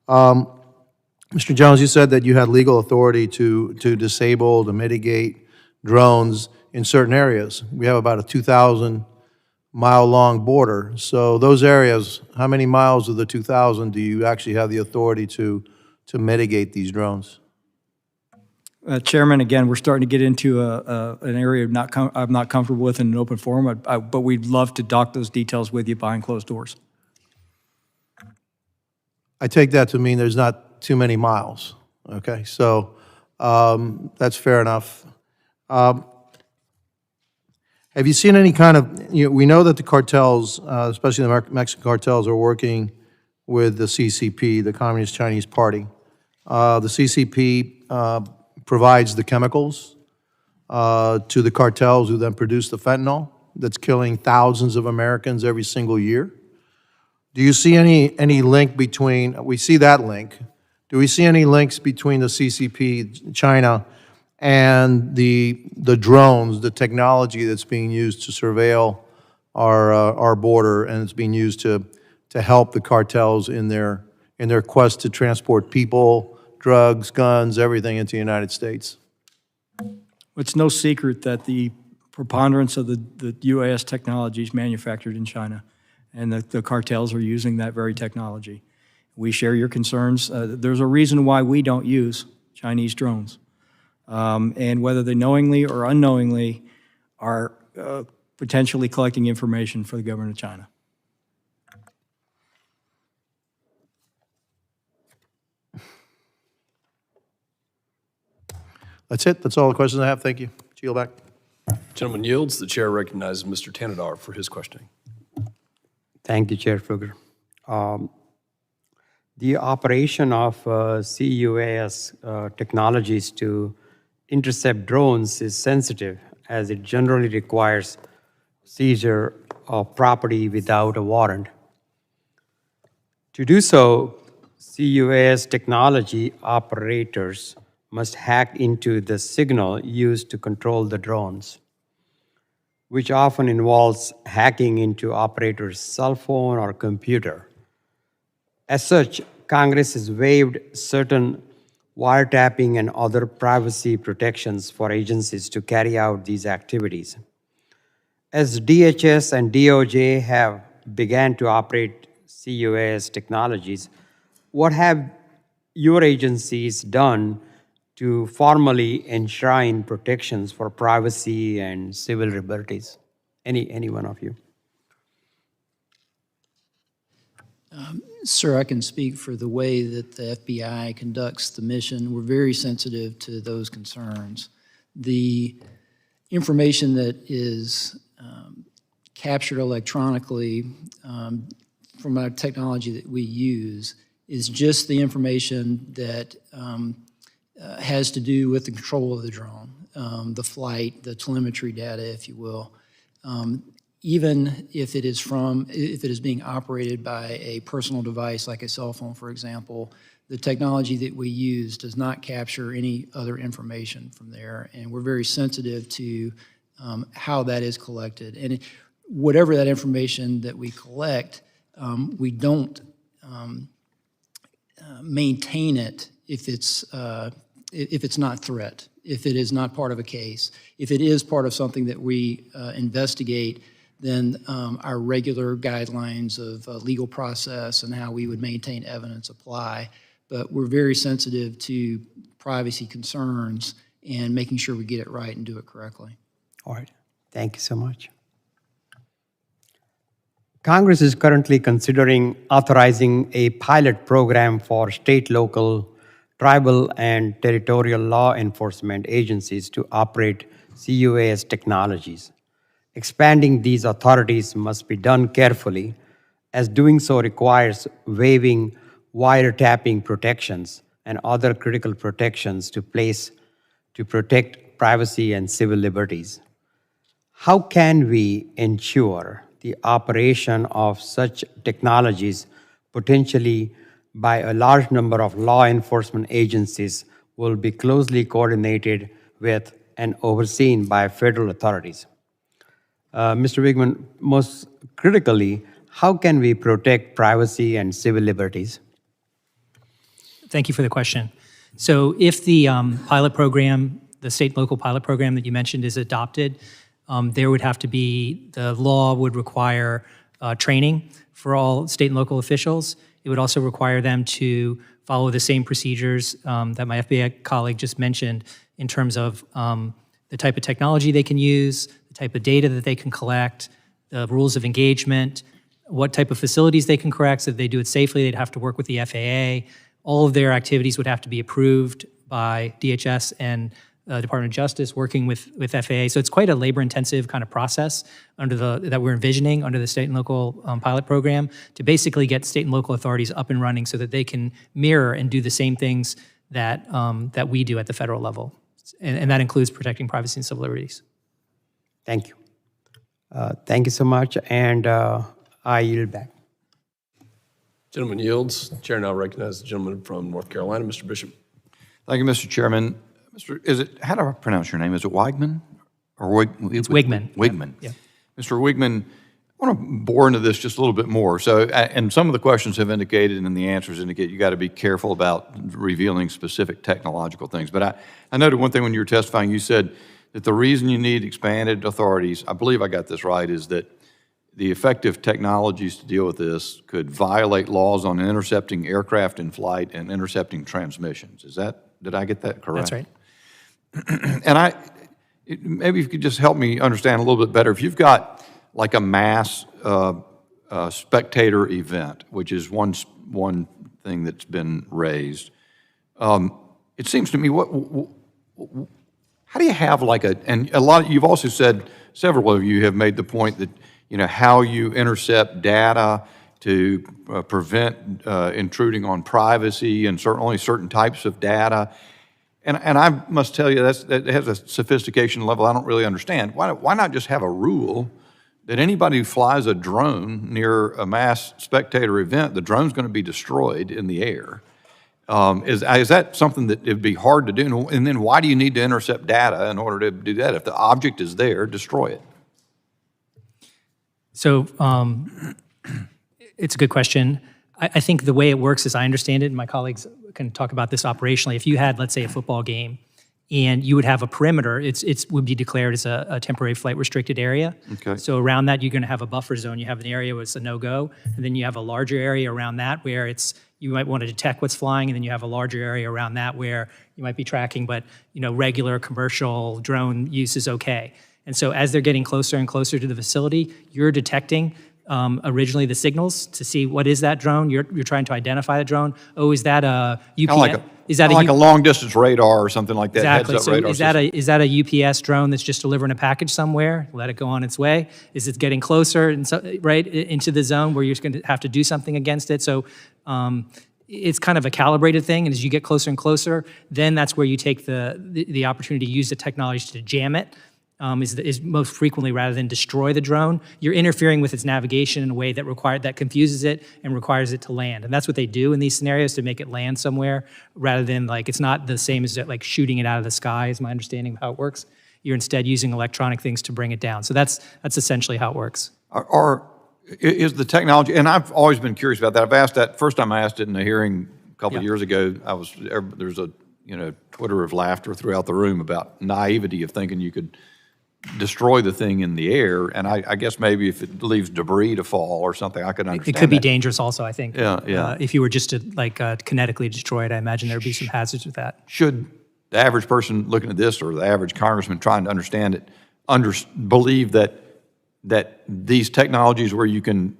Mr. Jones, you said that you had legal authority to disable, to mitigate drones in certain areas. We have about a 2,000-mile-long border. So those areas, how many miles of the 2,000 do you actually have the authority to mitigate these drones? Chairman, again, we're starting to get into an area I'm not comfortable with in an open forum, but we'd love to dock those details with you behind closed doors. I take that to mean there's not too many miles, okay? So that's fair enough. Have you seen any kind of, we know that the cartels, especially the Mexican cartels, are working with the CCP, the Communist Chinese Party. The CCP provides the chemicals to the cartels who then produce the fentanyl that's killing thousands of Americans every single year. Do you see any link between, we see that link, do we see any links between the CCP, China, and the drones, the technology that's being used to surveil our border, and it's being used to help the cartels in their quest to transport people, drugs, guns, everything into the United States? It's no secret that the preponderance of the UAS technology is manufactured in China, and that the cartels are using that very technology. We share your concerns. There's a reason why we don't use Chinese drones. And whether they knowingly or unknowingly are potentially collecting information for the government of China. That's it. That's all the questions I have. Thank you. Yield back. Gentleman yields. The chair recognizes Mr. Tanadar for his questioning. Thank you, Chair Fluger. The operation of CUAS technologies to intercept drones is sensitive, as it generally requires seizure of property without a warrant. To do so, CUAS technology operators must hack into the signal used to control the drones, which often involves hacking into operators' cell phone or computer. As such, Congress has waived certain wiretapping and other privacy protections for agencies to carry out these activities. As DHS and DOJ have began to operate CUAS technologies, what have your agencies done to formally enshrine protections for privacy and civil liberties? Any one of you? Sir, I can speak for the way that the FBI conducts the mission. We're very sensitive to those concerns. The information that is captured electronically from our technology that we use is just the information that has to do with the control of the drone, the flight, the telemetry data, if you will. Even if it is being operated by a personal device like a cell phone, for example, the technology that we use does not capture any other information from there, and we're very sensitive to how that is collected. And whatever that information that we collect, we don't maintain it if it's not threat, if it is not part of a case. If it is part of something that we investigate, then our regular guidelines of legal process and how we would maintain evidence apply. But we're very sensitive to privacy concerns and making sure we get it right and do it correctly. All right. Thank you so much. Congress is currently considering authorizing a pilot program for state, local, tribal, and territorial law enforcement agencies to operate CUAS technologies. Expanding these authorities must be done carefully, as doing so requires waiving wiretapping protections and other critical protections to place to protect privacy and civil liberties. How can we ensure the operation of such technologies, potentially by a large number of law enforcement agencies, will be closely coordinated with and overseen by federal authorities? Mr. Wigman, most critically, how can we protect privacy and civil liberties? Thank you for the question. So if the pilot program, the state and local pilot program that you mentioned is adopted, there would have to be, the law would require training for all state and local officials. It would also require them to follow the same procedures that my FBI colleague just mentioned in terms of the type of technology they can use, the type of data that they can collect, the rules of engagement, what type of facilities they can correct so that they do it safely. They'd have to work with the FAA. All of their activities would have to be approved by DHS and Department of Justice, working with FAA. So it's quite a labor-intensive kind of process that we're envisioning under the state and local pilot program to basically get state and local authorities up and running so that they can mirror and do the same things that we do at the federal level. And that includes protecting privacy and civil liberties. Thank you. Thank you so much, and I yield back. Gentleman yields. Chair now recognizes the gentleman from North Carolina, Mr. Bishop. Thank you, Mr. Chairman. How do I pronounce your name? Is it Weigman? Or It's Wigman. Wigman. Yeah. Mr. Wigman, I want to bore into this just a little bit more. So, and some of the questions have indicated and the answers indicate you got to be careful about revealing specific technological things. But I noted one thing when you were testifying, you said that the reason you need expanded authorities, I believe I got this right, is that the effective technologies to deal with this could violate laws on intercepting aircraft in flight and intercepting transmissions. Did I get that correct? That's right. And maybe if you could just help me understand a little bit better. If you've got like a mass spectator event, which is one thing that's been raised, it seems to me, how do you have like you've also said, several of you have made the point that, how you intercept data to prevent intruding on privacy and only certain types of data. And I must tell you, that has a sophistication level I don't really understand. Why not just have a rule that anybody who flies a drone near a mass spectator event, the drone's going to be destroyed in the air? Is that something that it'd be hard to do? And then why do you need to intercept data in order to do that? If the object is there, destroy it. So it's a good question. I think the way it works, as I understand it, and my colleagues can talk about this operationally, if you had, let's say, a football game, and you would have a perimeter, it would be declared as a temporary flight restricted area. Okay. So around that, you're going to have a buffer zone. You have an area where it's a no-go, and then you have a larger area around that where you might want to detect what's flying, and then you have a larger area around that where you might be tracking, but regular commercial drone use is okay. And so as they're getting closer and closer to the facility, you're detecting originally the signals to see what is that drone. You're trying to identify the drone. Oh, is that a UPS? Like a long distance radar or something like that. Exactly. Heads-up So radar is that a UPS drone that's just delivering a package somewhere? Let it go on its way. Is it getting closer and right into the zone where you're going to have to do something against it? So it's kind of a calibrated thing, and as you get closer and closer, then that's where you take the opportunity to use the technology to jam it. Is most frequently rather than destroy the drone. You're interfering with its navigation in a way that confuses it and requires it to land. And that's what they do in these scenarios to make it land somewhere rather than it's not the same as like shooting it out of the sky is my understanding of how it works. You're instead using electronic things to bring it down. So that's essentially how it works. Is the technology, and I've always been curious about that. I've asked that, first time I asked it in a hearing a couple of years ago, there's a twitter of laughter throughout the room about naivety of thinking you could destroy the thing in the air, and I guess maybe if it leaves debris to fall or something, I could understand It could be that. dangerous also, I think. Yeah. If you were just to kinetically destroy it, I imagine there'd be some hazards with that. Should the average person looking at this or the average congressman trying to understand it believe that these technologies where you can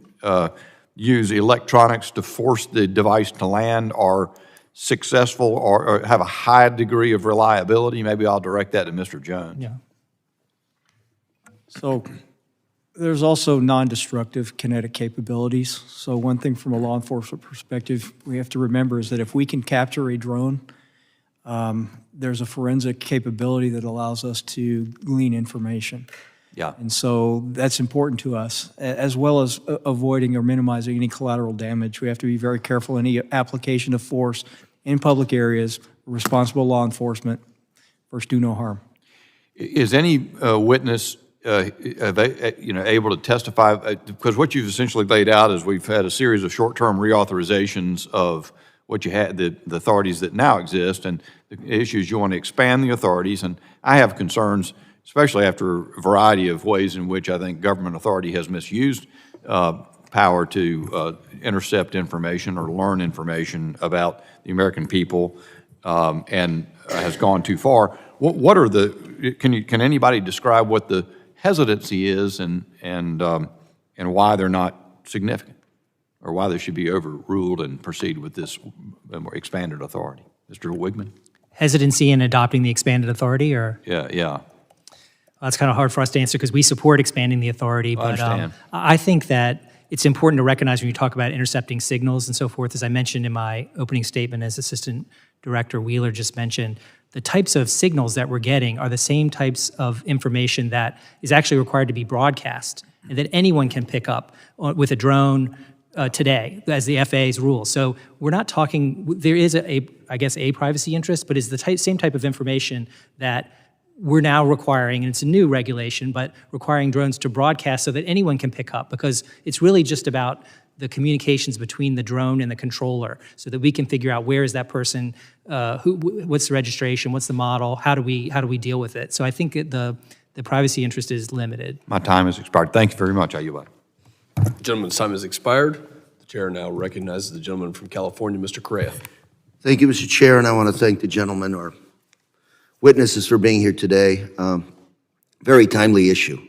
use electronics to force the device to land are successful or have a high degree of reliability? Maybe I'll direct that to Mr. Jones. Yeah. So there's also non-destructive kinetic capabilities. So one thing from a law enforcement perspective we have to remember is that if we can capture a drone, there's a forensic capability that allows us to glean information. Yeah. And so that's important to us, as well as avoiding or minimizing any collateral damage. We have to be very careful in any application of force in public areas, responsible law enforcement, first do no harm. Is any witness able to testify? Because what you've essentially laid out is we've had a series of short-term reauthorizations of what you had, the authorities that now exist, and the issues you want to expand the authorities. And I have concerns, especially after a variety of ways in which I think government authority has misused power to intercept information or learn information about the American people and has gone too far. What are can anybody describe what the hesitancy is and why they're not significant, or why they should be overruled and proceed with this more expanded authority? Mr. Wigman? hesitancy in adopting the expanded authority, or? Yeah. Well, that's kind of hard for us to answer because we support expanding the authority. But understand. I think that it's important to recognize when you talk about intercepting signals and so forth, as I mentioned in my opening statement, as Assistant Director Wheeler just mentioned, the types of signals that we're getting are the same types of information that is actually required to be broadcast and that anyone can pick up with a drone today, as the FAA's rules. So we're not talking, there is I guess a privacy interest, but it's the same type of information that we're now requiring, and it's a new regulation, but requiring drones to broadcast so that anyone can pick up, because it's really just about the communications between the drone and the controller, so that we can figure out where is that person, what's the registration, what's the model, how do we deal with it. So I think the privacy interest is limited. My time has expired. Thank you very much. I yield back. The gentleman's time has expired. The chair now recognizes the gentleman from California, Mr. Correa. Thank you, Mr. Chair, and I want to thank the gentleman or witnesses for being here today. Very timely issue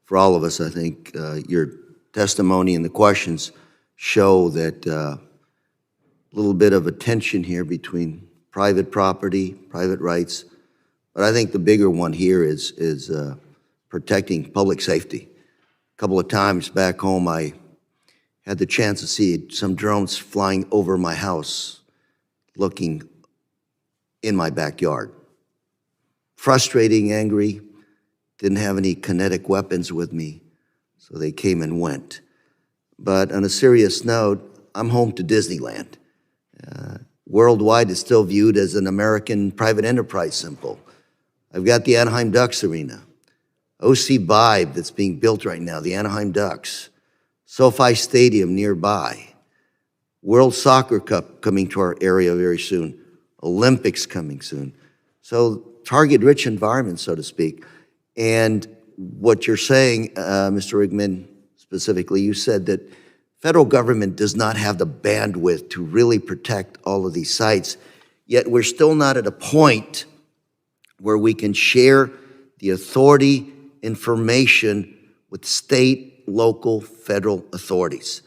for all of us. I think your testimony and the questions show that a little bit of a tension here between private property, private rights, but I think the bigger one here is protecting public safety. A couple of times back home, I had the chance to see some drones flying over my house, looking in my backyard. Frustrating, angry, didn't have any kinetic weapons with me, so they came and went. But on a serious note, I'm home to Disneyland. Worldwide, it's still viewed as an American private enterprise symbol. I've got the Anaheim Ducks Arena, OC Vibe that's being built right now, the Anaheim Ducks, SoFi Stadium nearby, World Soccer Cup coming to our area very soon, Olympics coming soon. So target-rich environment, so to speak. And what you're saying, Mr. Rigman, specifically, you said that federal government does not have the bandwidth to really protect all of these sites, yet we're still not at a point where we can share the authority information with state, local, federal authorities.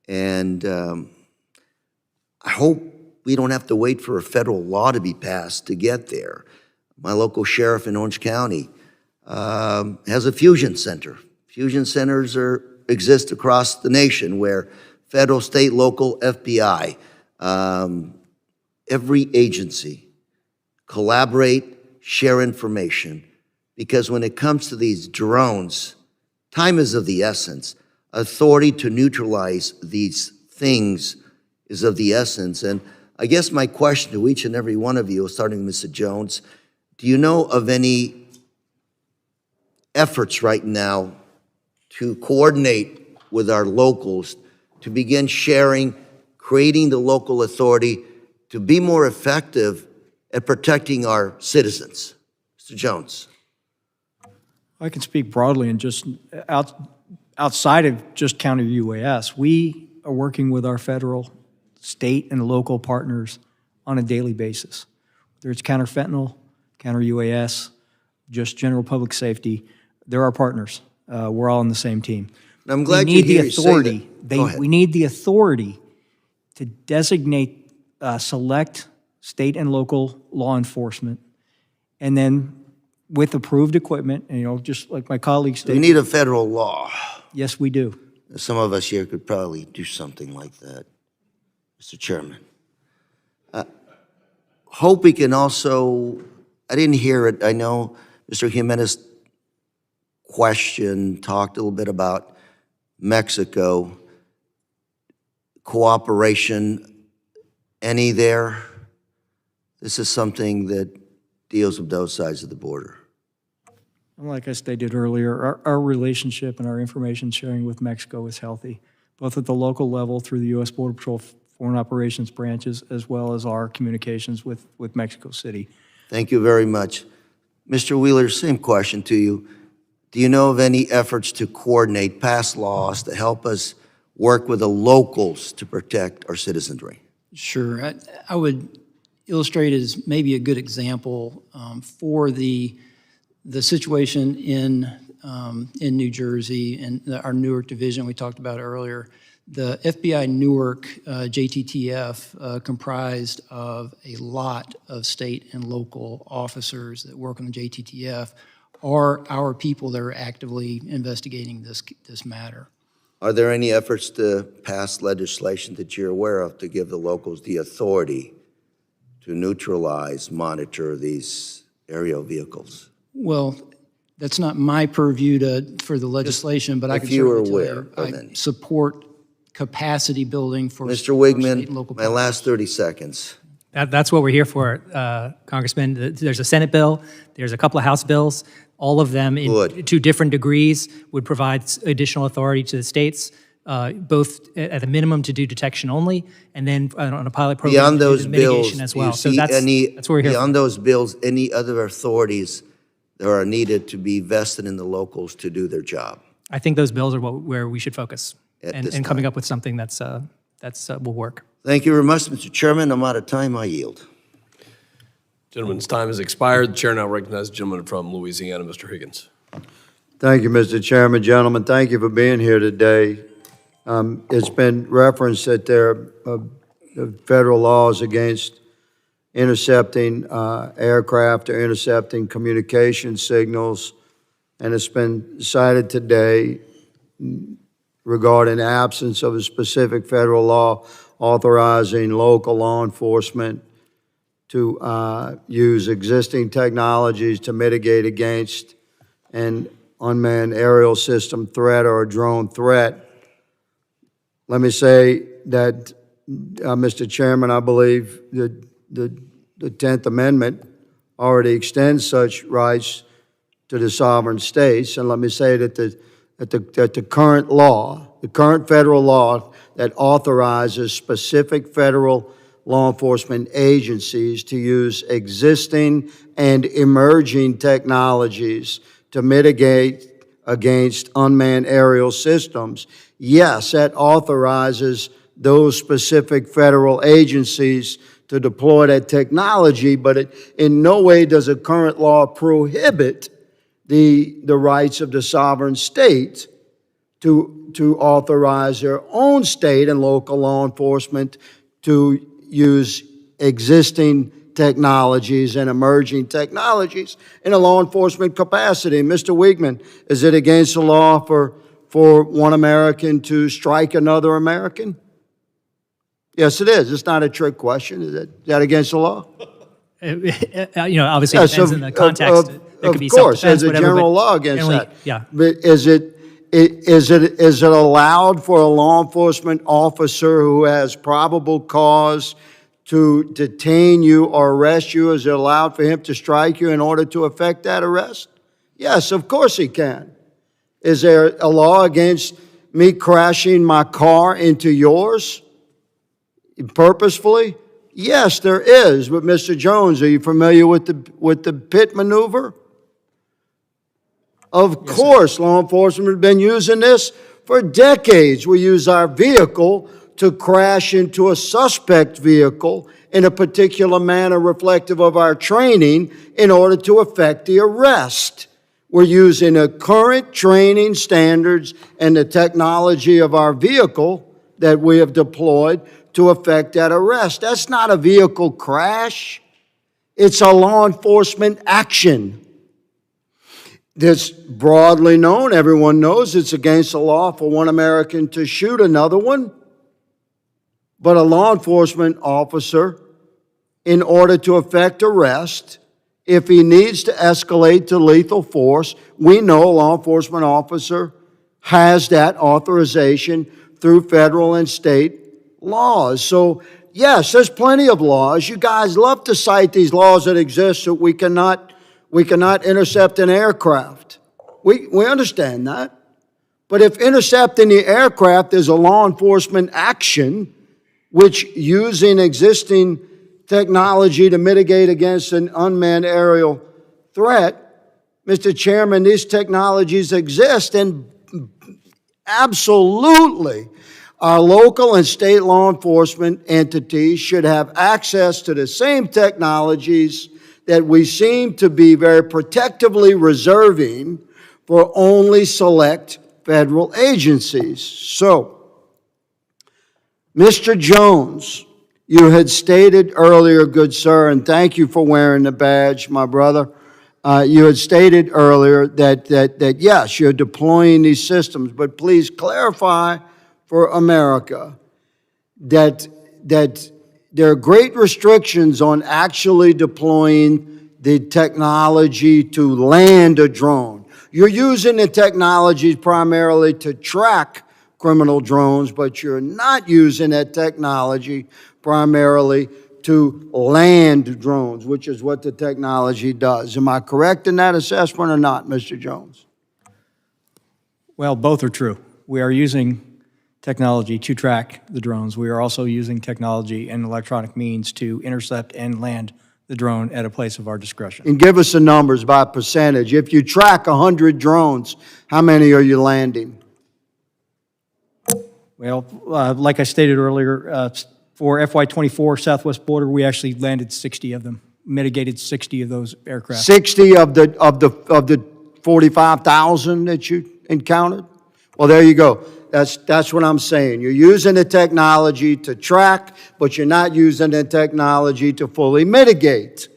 And I hope we don't have to wait for a federal law to be passed to get there. My local sheriff in Orange County has a fusion center. Fusion centers exist across the nation where federal, state, local, FBI, every agency collaborate, share information, because when it comes to these drones, time is of the essence. Authority to neutralize these things is of the essence. And I guess my question to each and every one of you, starting with Mr. Jones, do you know of any efforts right now to coordinate with our locals to begin sharing, creating the local authority to be more effective at protecting our citizens? Mr. Jones. I can speak broadly and just outside of just counter UAS. We are working with our federal, state, and local partners on a daily basis. Whether it's counter fentanyl, counter UAS, just general public safety, they're our partners. We're all on the same team. I'm glad we you need hear the you say authority. that. Go ahead. We need the authority to designate select state and local law enforcement, and then with approved equipment, and just like my colleague We stated. need a federal law. Yes, we do. Some of us here could probably do something like that, Mr. Chairman. Hope we can also, I didn't hear it, I know Mr. Jimenez talked a little bit about Mexico, cooperation, any there? This is something that deals with both sides of the border. Like I stated earlier, our relationship and our information sharing with Mexico is healthy, both at the local level through the U.S. Border Patrol Foreign Operations branches, as well as our communications with Mexico City. Thank you very much. Mr. Wheeler, same question to you. Do you know of any efforts to coordinate past laws to help us work with the locals to protect our citizenry? Sure. I would illustrate as maybe a good example for the situation in New Jersey and our Newark division we talked about earlier. The FBI Newark JTTF, comprised of a lot of state and local officers that work on the JTTF, are our people that are actively investigating this matter. Are there any efforts to pass legislation that you're aware of to give the locals the authority to neutralize, monitor these aerial vehicles? Well, that's not my purview for the legislation, but I if can you were certainly tell aware you, of I any. support capacity building for Mr. state and Wigman, local my police. last 30 seconds. That's what we're here for, Congressman. There's a Senate bill, there's a couple of House bills. All of them, Good. to different degrees, would provide additional authority to the states, both at a minimum to do detection only, and then on a pilot program Beyond to do those the bills, mitigation as do you well. So see that's what we're here for. beyond those bills, any other authorities that are needed to be vested in the locals to do their job? I think those bills are where we should focus, At and this coming time. up with something that's will work. Thank you very much, Mr. Chairman. I'm out of time. I yield. Gentleman's time has expired. The chair now recognizes the gentleman from Louisiana, Mr. Higgins. Thank you, Mr. Chairman. Gentlemen, thank you for being here today. It's been referenced that there are federal laws against intercepting aircraft or intercepting communication signals, and it's been cited today regarding absence of a specific federal law authorizing local law enforcement to use existing technologies to mitigate against an unmanned aerial system threat or a drone threat. Let me say that, Mr. Chairman, I believe that the 10th Amendment already extends such rights to the sovereign states. And let me say that the current law, the current federal law that authorizes specific federal law enforcement agencies to use existing and emerging technologies to mitigate against unmanned aerial systems. Yes, that authorizes those specific federal agencies to deploy that technology, but it in no way does a current law prohibit the rights of the sovereign state to authorize their own state and local law enforcement to use existing technologies and emerging technologies in a law enforcement capacity. Mr. Wigman, is it against the law for one American to strike another American? Yes, it is. It's not a trick question. Is that against the law? Obviously, it Yes, depends on the context. There could be Of course, self-defense, there's a whatever, general but law against generally, that. yeah. But is it allowed for a law enforcement officer who has probable cause to detain you or arrest you? Is it allowed for him to strike you in order to effect that arrest? Yes, of course he can. Is there a law against me crashing my car into yours purposefully? Yes, there is. But Mr. Jones, are you familiar with the pit maneuver? Of course, law enforcement has been using this for decades. We use our vehicle to crash into a suspect vehicle in a particular manner reflective of our training in order to effect the arrest. We're using the current training standards and the technology of our vehicle that we have deployed to effect that arrest. That's not a vehicle crash. It's a law enforcement action. That's broadly known. Everyone knows it's against the law for one American to shoot another one. But a law enforcement officer, in order to effect arrest, if he needs to escalate to lethal force, we know a law enforcement officer has that authorization through federal and state laws. So, yes, there's plenty of laws. You guys love to cite these laws that exist so we cannot intercept an aircraft. We understand that. But if intercepting the aircraft is a law enforcement action, which using existing technology to mitigate against an unmanned aerial threat, Mr. Chairman, these technologies exist, and absolutely our local and state law enforcement entities should have access to the same technologies that we seem to be very protectively reserving for only select federal agencies. So, Mr. Jones, you had stated earlier, good sir, and thank you for wearing the badge, my brother. You had stated earlier that yes, you're deploying these systems, but please clarify for America that there are great restrictions on actually deploying the technology to land a drone. You're using the technology primarily to track criminal drones, but you're not using that technology primarily to land drones, which is what the technology does. Am I correct in that assessment or not, Mr. Jones? Well, both are true. We are using technology to track the drones. We are also using technology and electronic means to intercept and land the drone at a place of our discretion. And give us the numbers by percentage. If you track 100 drones, how many are you landing? Well, like I stated earlier, for FY24 Southwest border, we actually landed 60 of them, mitigated 60 of those aircraft. 60 of the 45,000 that you encountered? Well, there you go. That's what I'm saying. You're using the technology to track, but you're not using the technology to fully mitigate.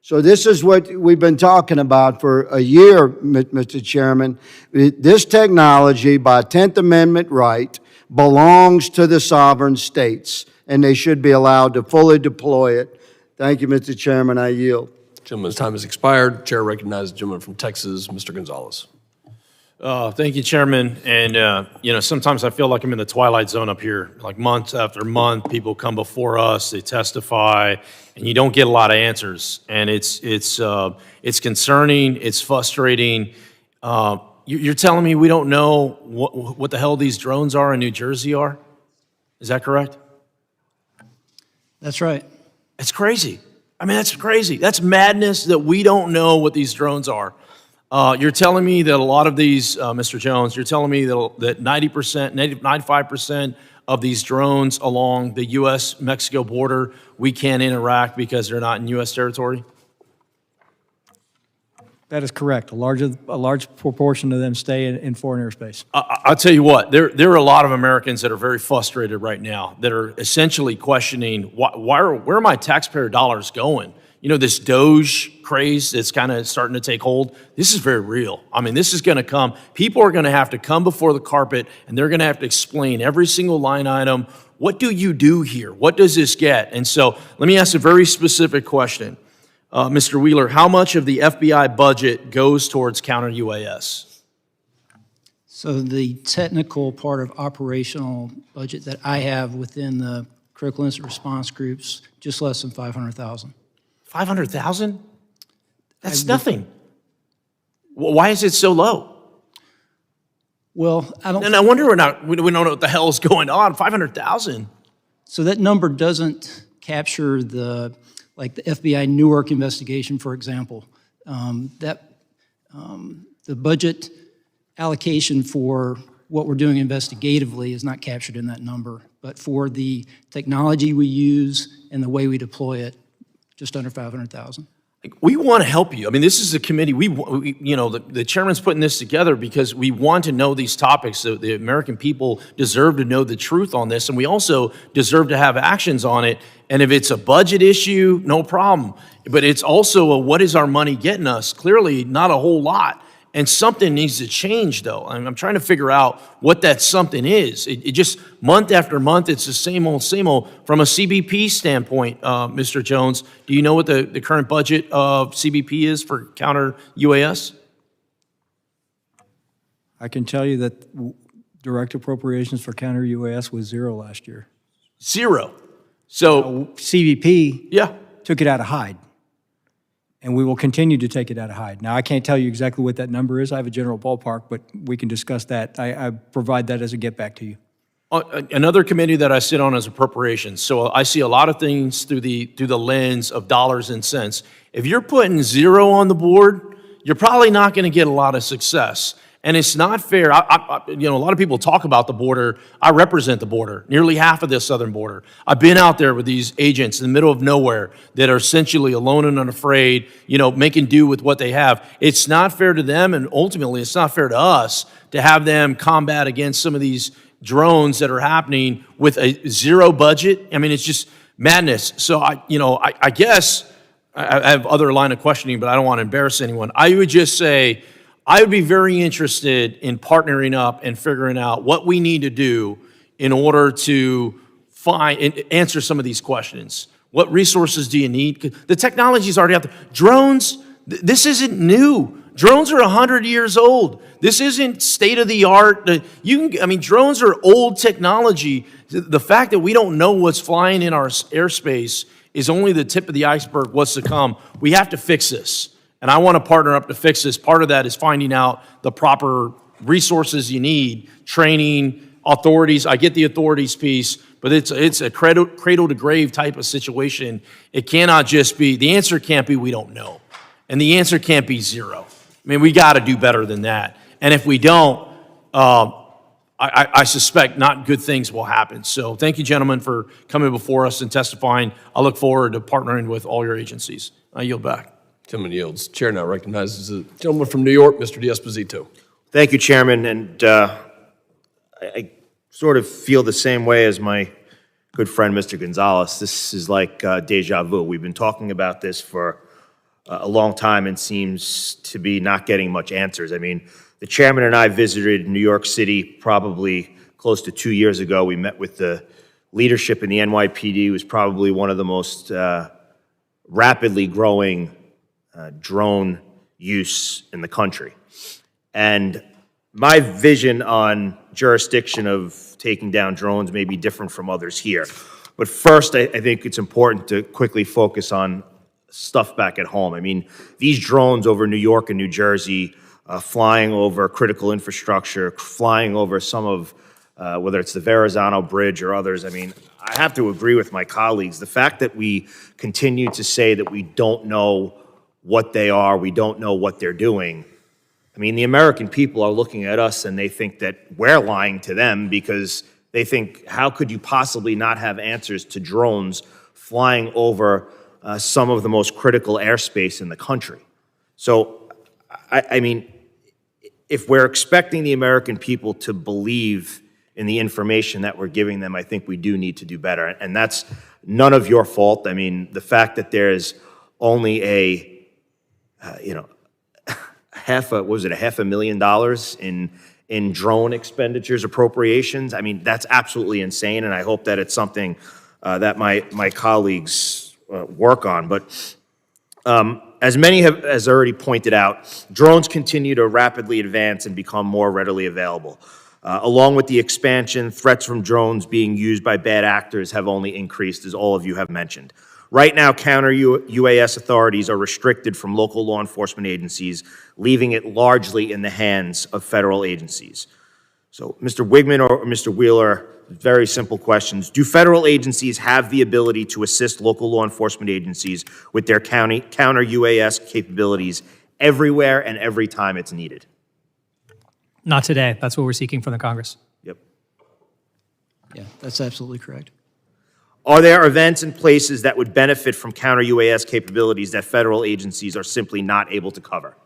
So this is what we've been talking about for a year, Mr. Chairman. This technology, by 10th Amendment right, belongs to the sovereign states, and they should be allowed to fully deploy it. Thank you, Mr. Chairman. I yield. Gentleman's time has expired. Chair recognizes the gentleman from Texas, Mr. Gonzalez. Thank you, Chairman. And, sometimes I feel like I'm in the twilight zone up here. Like month after month, people come before us, they testify, and you don't get a lot of answers. And it's concerning, it's frustrating. You're telling me we don't know what the hell these drones are in New Jersey are? Is that correct? That's right. It's crazy. I mean, that's crazy. That's madness that we don't know what these drones are. You're telling me that a lot of these, Mr. Jones, you're telling me that 90%, 95% of these drones along the U.S.-Mexico border, we can't interact because they're not in U.S. territory? That is correct. A large proportion of them stay in foreign airspace. I'll tell you what, there are a lot of Americans that are very frustrated right now that are essentially questioning, where are my taxpayer dollars going? You know, this Doge craze that's kind of starting to take hold, this is very real. I mean, this is going to come. People are going to have to come before the carpet, and they're going to have to explain every single line item. What do you do here? What does this get? And so let me ask a very specific question. Mr. Wheeler, how much of the FBI budget goes towards counter-UAS? So the technical part of operational budget that I have within the critical incident response groups, just less than 500,000. 500,000? That's nothing. Why is it so low? Well, I don't. And I wonder we don't know what the hell is going on. 500,000. So that number doesn't capture the FBI Newark investigation, for example. The budget allocation for what we're doing investigatively is not captured in that number, but for the technology we use and the way we deploy it, just under 500,000. We want to help you. I mean, this is a committee. The chairman's putting this together because we want to know these topics. So the American people deserve to know the truth on this, and we also deserve to have actions on it. And if it's a budget issue, no problem. But it's also what is our money getting us? Clearly, not a whole lot. And something needs to change, though. I'm trying to figure out what that something is. It just, month after month, it's the same old, same old. From a CBP standpoint, Mr. Jones, do you know what the current budget of CBP is for counter-UAS? I can tell you that direct appropriations for counter-UAS was zero last year. Zero. So, CBP yeah. took it out of Hyde, and we will continue to take it out of Hyde. Now, I can't tell you exactly what that number is. I have a general ballpark, but we can discuss that. I provide that as a get back to you. Another committee that I sit on is appropriations. So I see a lot of things through the lens of dollars and cents. If you're putting zero on the board, you're probably not going to get a lot of success. And it's not fair. A lot of people talk about the border. I represent the border, nearly half of the southern border. I've been out there with these agents in the middle of nowhere that are essentially alone and unafraid, making do with what they have. It's not fair to them, and ultimately it's not fair to us to have them combat against some of these drones that are happening with a zero budget. I mean, it's just madness. So I guess I have other line of questioning, but I don't want to embarrass anyone. I would just say I would be very interested in partnering up and figuring out what we need to do in order to find and answer some of these questions. What resources do you need? The technology is already out there. Drones, this isn't new. Drones are 100 years old. This isn't state of the art. Drones are old technology. The fact that we don't know what's flying in our airspace is only the tip of the iceberg, what's to come. We have to fix this. And I want to partner up to fix this. Part of that is finding out the proper resources you need, training, authorities. I get the authorities piece, but it's a cradle to grave type of situation. It cannot just be, the answer can't be we don't know. And the answer can't be zero. I mean, we got to do better than that. And if we don't, I suspect not good things will happen. So thank you, gentlemen, for coming before us and testifying. I look forward to partnering with all your agencies. I yield back. Gentleman yields. Chair now recognizes the gentleman from New York, Mr. D'Esposito. Thank you, Chairman, and I sort of feel the same way as my good friend, Mr. Gonzalez. This is like deja vu. We've been talking about this for a long time and seems to be not getting much answers. I mean, the chairman and I visited New York City probably close to 2 years ago. We met with the leadership in the NYPD. It was probably one of the most rapidly growing drone use in the country. And my vision on jurisdiction of taking down drones may be different from others here. But first, I think it's important to quickly focus on stuff back at home. I mean, these drones over New York and New Jersey, flying over critical infrastructure, flying over some of, whether it's the Verrazano Bridge or others, I mean, I have to agree with my colleagues. The fact that we continue to say that we don't know what they are, we don't know what they're doing, I mean, the American people are looking at us and they think that we're lying to them because they think, how could you possibly not have answers to drones flying over some of the most critical airspace in the country? So, I mean, if we're expecting the American people to believe in the information that we're giving them, I think we do need to do better. And that's none of your fault. I mean, the fact that there's only $500,000 in drone expenditures appropriations. I mean, that's absolutely insane, and I hope that it's something that my colleagues work on. But as many have already pointed out, drones continue to rapidly advance and become more readily available. Along with the expansion, threats from drones being used by bad actors have only increased, as all of you have mentioned. Right now, counter-UAS authorities are restricted from local law enforcement agencies, leaving it largely in the hands of federal agencies. So, Mr. Wigman or Mr. Wheeler, very simple questions. Do federal agencies have the ability to assist local law enforcement agencies with their counter-UAS capabilities everywhere and every time it's needed? Not today. That's what we're seeking from the Congress. Yep. Yeah, that's absolutely correct. Are there events and places that would benefit from counter-UAS capabilities that federal agencies are simply not able to cover?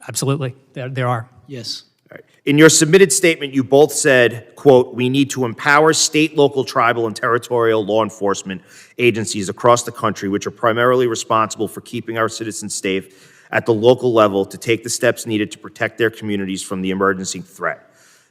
Absolutely. There are. Yes. All right. In your submitted statement, you both said, quote, we need to empower state, local, tribal, and territorial law enforcement agencies across the country, which are primarily responsible for keeping our citizens safe at the local level, to take the steps needed to protect their communities from the emergency threat.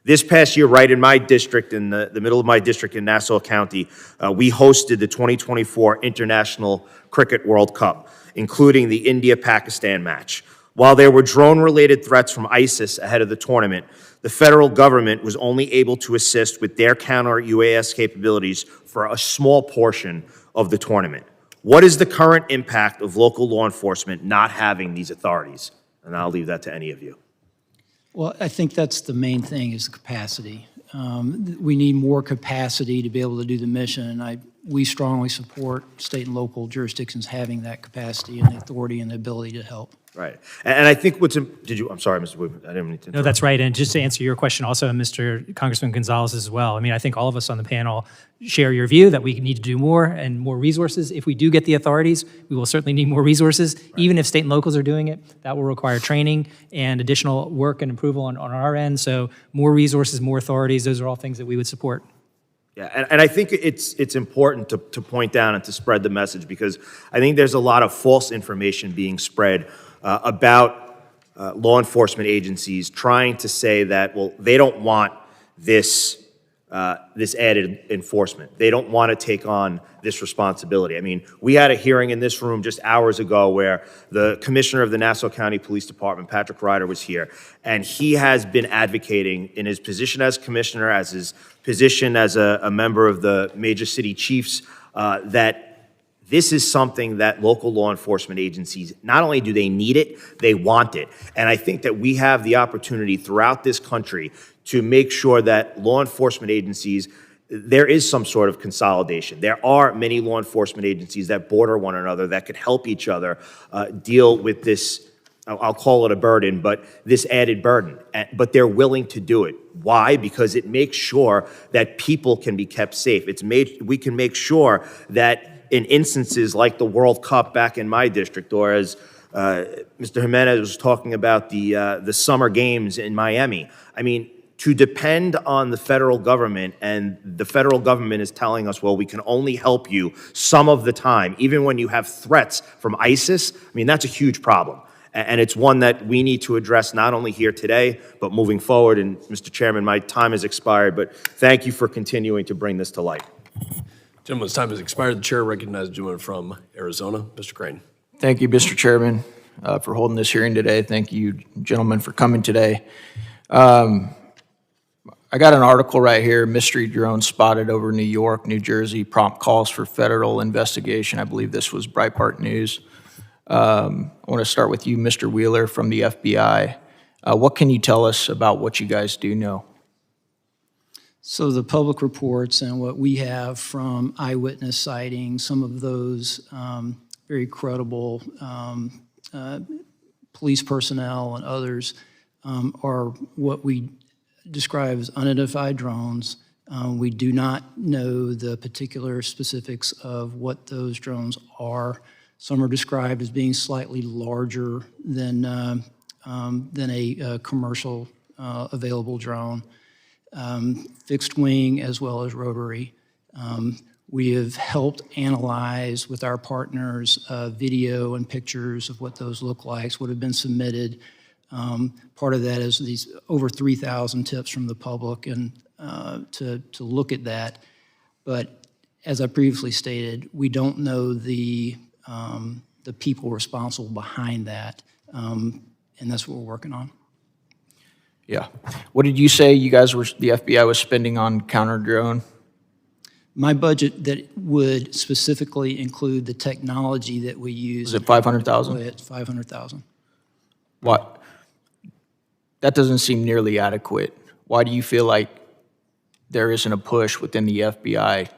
This past year, right in my district, in the middle of my district in Nassau County, we hosted the 2024 International Cricket World Cup, including the India-Pakistan match. While there were drone-related threats from ISIS ahead of the tournament, the federal government was only able to assist with their counter-UAS capabilities for a small portion of the tournament. What is the current impact of local law enforcement not having these authorities? And I'll leave that to any of you. Well, I think that's the main thing, is the capacity. We need more capacity to be able to do the mission, and we strongly support state and local jurisdictions having that capacity and the authority and the ability to help. Right. And I think I'm sorry, Mr. Woodman, I didn't mean to No, interrupt. that's right. And just to answer your question also, Mr. Congressman Gonzalez as well, I mean, I think all of us on the panel share your view that we need to do more and more resources. If we do get the authorities, we will certainly need more resources. Even if state and locals are doing it, that will require training and additional work and approval on our end. So more resources, more authorities, those are all things that we would support. Yeah, and I think it's important to point down and to spread the message, because I think there's a lot of false information being spread about law enforcement agencies trying to say that, well, they don't want this added enforcement. They don't want to take on this responsibility. I mean, we had a hearing in this room just hours ago where the commissioner of the Nassau County Police Department, Patrick Ryder, was here, and he has been advocating in his position as commissioner, as his position as a member of the Major City Chiefs, that this is something that local law enforcement agencies, not only do they need it, they want it. And I think that we have the opportunity throughout this country to make sure that law enforcement agencies, there is some sort of consolidation. There are many law enforcement agencies that border one another that could help each other deal with this, I'll call it a burden, but this added burden. But they're willing to do it. Why? Because it makes sure that people can be kept safe. We can make sure that in instances like the World Cup back in my district, or as Mr. Jimenez was talking about the summer games in Miami. I mean, to depend on the federal government, and the federal government is telling us, well, we can only help you some of the time, even when you have threats from ISIS, I mean, that's a huge problem. And it's one that we need to address not only here today, but moving forward. And Mr. Chairman, my time has expired, but thank you for continuing to bring this to light. Gentleman's time has expired. The chair recognizes the gentleman from Arizona, Mr. Crane. Thank you, Mr. Chairman, for holding this hearing today. Thank you, gentlemen, for coming today. I got an article right here, mystery drone spotted over New York, New Jersey, prompt calls for federal investigation. I believe this was Breitbart News. I want to start with you, Mr. Wheeler from the FBI. What can you tell us about what you guys do know? So the public reports and what we have from eyewitness sightings, some of those very credible police personnel and others are what we describe as unidentified drones. We do not know the particular specifics of what those drones are. Some are described as being slightly larger than a commercial available drone. Fixed wing as well as rotary. We have helped analyze with our partners video and pictures of what those look like, what have been submitted. Part of that is these over 3,000 tips from the public, and to look at that. But as I previously stated, we don't know the people responsible behind that, and that's what we're working on. Yeah. What did you say the FBI was spending on counter-drone? My budget that would specifically include the technology that we use. Is it 500,000? It's 500,000. What? That doesn't seem nearly adequate. Why do you feel like there isn't a push within the FBI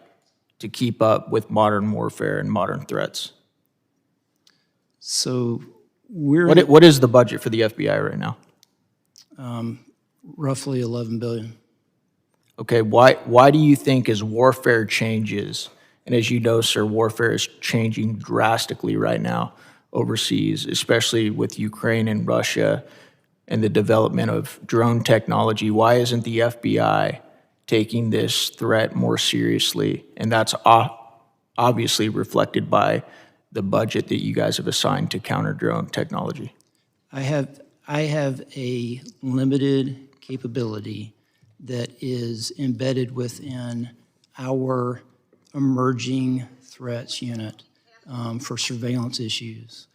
to keep up with modern warfare and modern threats? So we're What is the budget for the FBI right now? roughly 11 billion. Okay, why do you think as warfare changes, and as you know, sir, warfare is changing drastically right now overseas, especially with Ukraine and Russia and the development of drone technology, why isn't the FBI taking this threat more seriously? And that's obviously reflected by the budget that you guys have assigned to counter-drone technology. I have a limited capability that is embedded within our emerging threats unit for surveillance issues.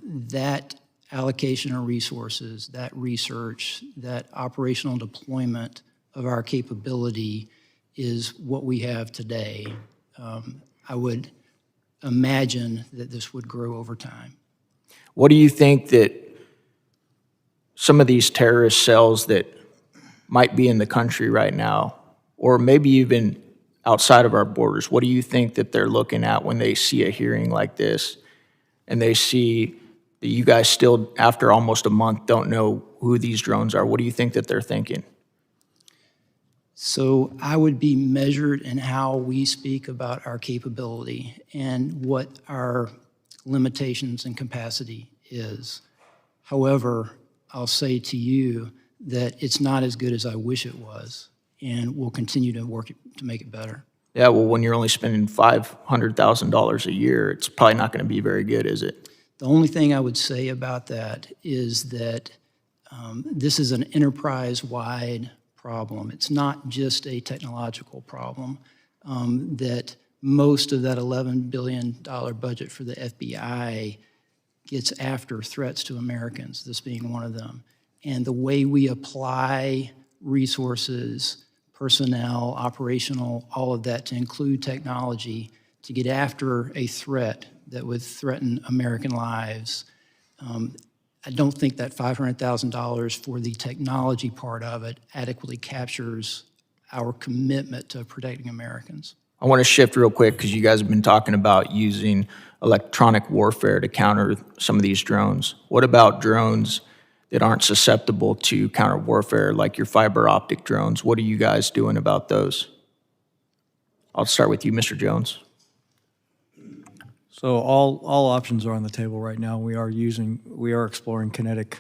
That allocation of resources, that research, that operational deployment of our capability is what we have today. I would imagine that this would grow over time. What do you think that some of these terrorist cells that might be in the country right now, or maybe even outside of our borders, what do you think that they're looking at when they see a hearing like this and they see that you guys still, after almost a month, don't know who these drones are? What do you think that they're thinking? So I would be measured in how we speak about our capability and what our limitations and capacity is. However, I'll say to you that it's not as good as I wish it was, and we'll continue to work to make it better. Yeah, well, when you're only spending $500,000 a year, it's probably not going to be very good, is it? The only thing I would say about that is that this is an enterprise-wide problem. It's not just a technological problem, that most of that $11 billion budget for the FBI gets after threats to Americans, this being one of them. And the way we apply resources, personnel, operational, all of that to include technology to get after a threat that would threaten American lives, I don't think that $500,000 for the technology part of it adequately captures our commitment to protecting Americans. I want to shift real quick because you guys have been talking about using electronic warfare to counter some of these drones. What about drones that aren't susceptible to counter warfare, like your fiber optic drones? What are you guys doing about those? I'll start with you, Mr. Jones. So all options are on the table right now. We are exploring kinetic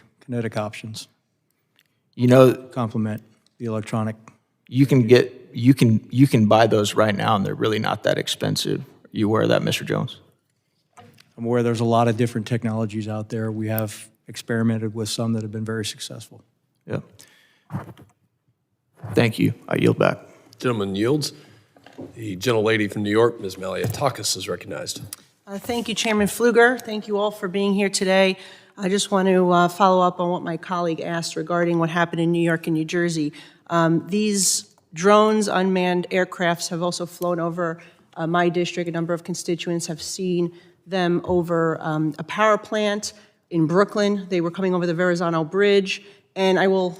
options. You know, Complement the electronic. you can buy those right now, and they're really not that expensive. Are you aware of that, Mr. Jones? I'm aware there's a lot of different technologies out there. We have experimented with some that have been very successful. Yeah. Thank you. I yield back. Gentleman yields. The gentlelady from New York, Ms. Maliatakis, is recognized. Thank you, Chairman Pfluger. Thank you all for being here today. I just want to follow up on what my colleague asked regarding what happened in New York and New Jersey. These drones, unmanned aircrafts, have also flown over my district. A number of constituents have seen them over a power plant in Brooklyn. They were coming over the Verrazano Bridge, and I will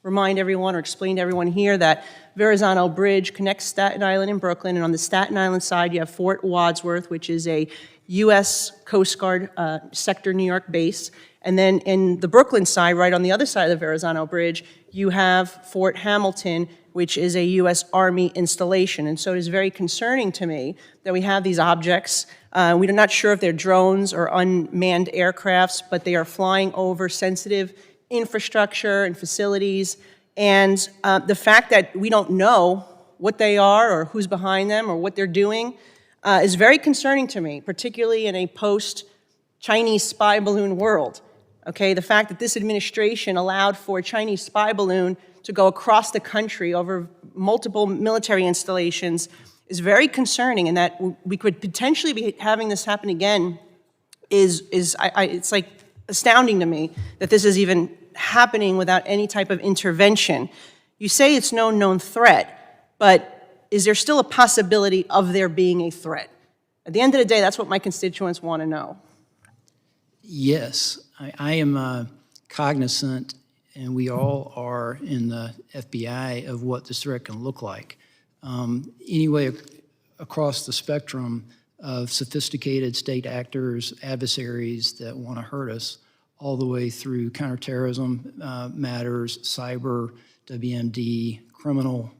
remind everyone or explain to everyone here that Verrazano Bridge connects Staten Island and Brooklyn, and on the Staten Island side you have Fort Wadsworth, which is a U.S. Coast Guard sector New York base, and then in the Brooklyn side, right on the other side of the Verrazano Bridge, you have Fort Hamilton, which is a U.S. Army installation. And so it is very concerning to me that we have these objects. We're not sure if they're drones or unmanned aircrafts, but they are flying over sensitive infrastructure and facilities. And the fact that we don't know what they are or who's behind them or what they're doing is very concerning to me, particularly in a post-Chinese spy balloon world. Okay, the fact that this administration allowed for a Chinese spy balloon to go across the country over multiple military installations is very concerning, and that we could potentially be having this happen again it's like astounding to me that this is even happening without any type of intervention. You say it's no known threat, but is there still a possibility of there being a threat? At the end of the day, that's what my constituents want to know. Yes, I am cognizant, and we all are in the FBI, of what this threat can look like. Anyway, across the spectrum of sophisticated state actors, adversaries that want to hurt us, all the way through counterterrorism matters, cyber, WMD, criminal,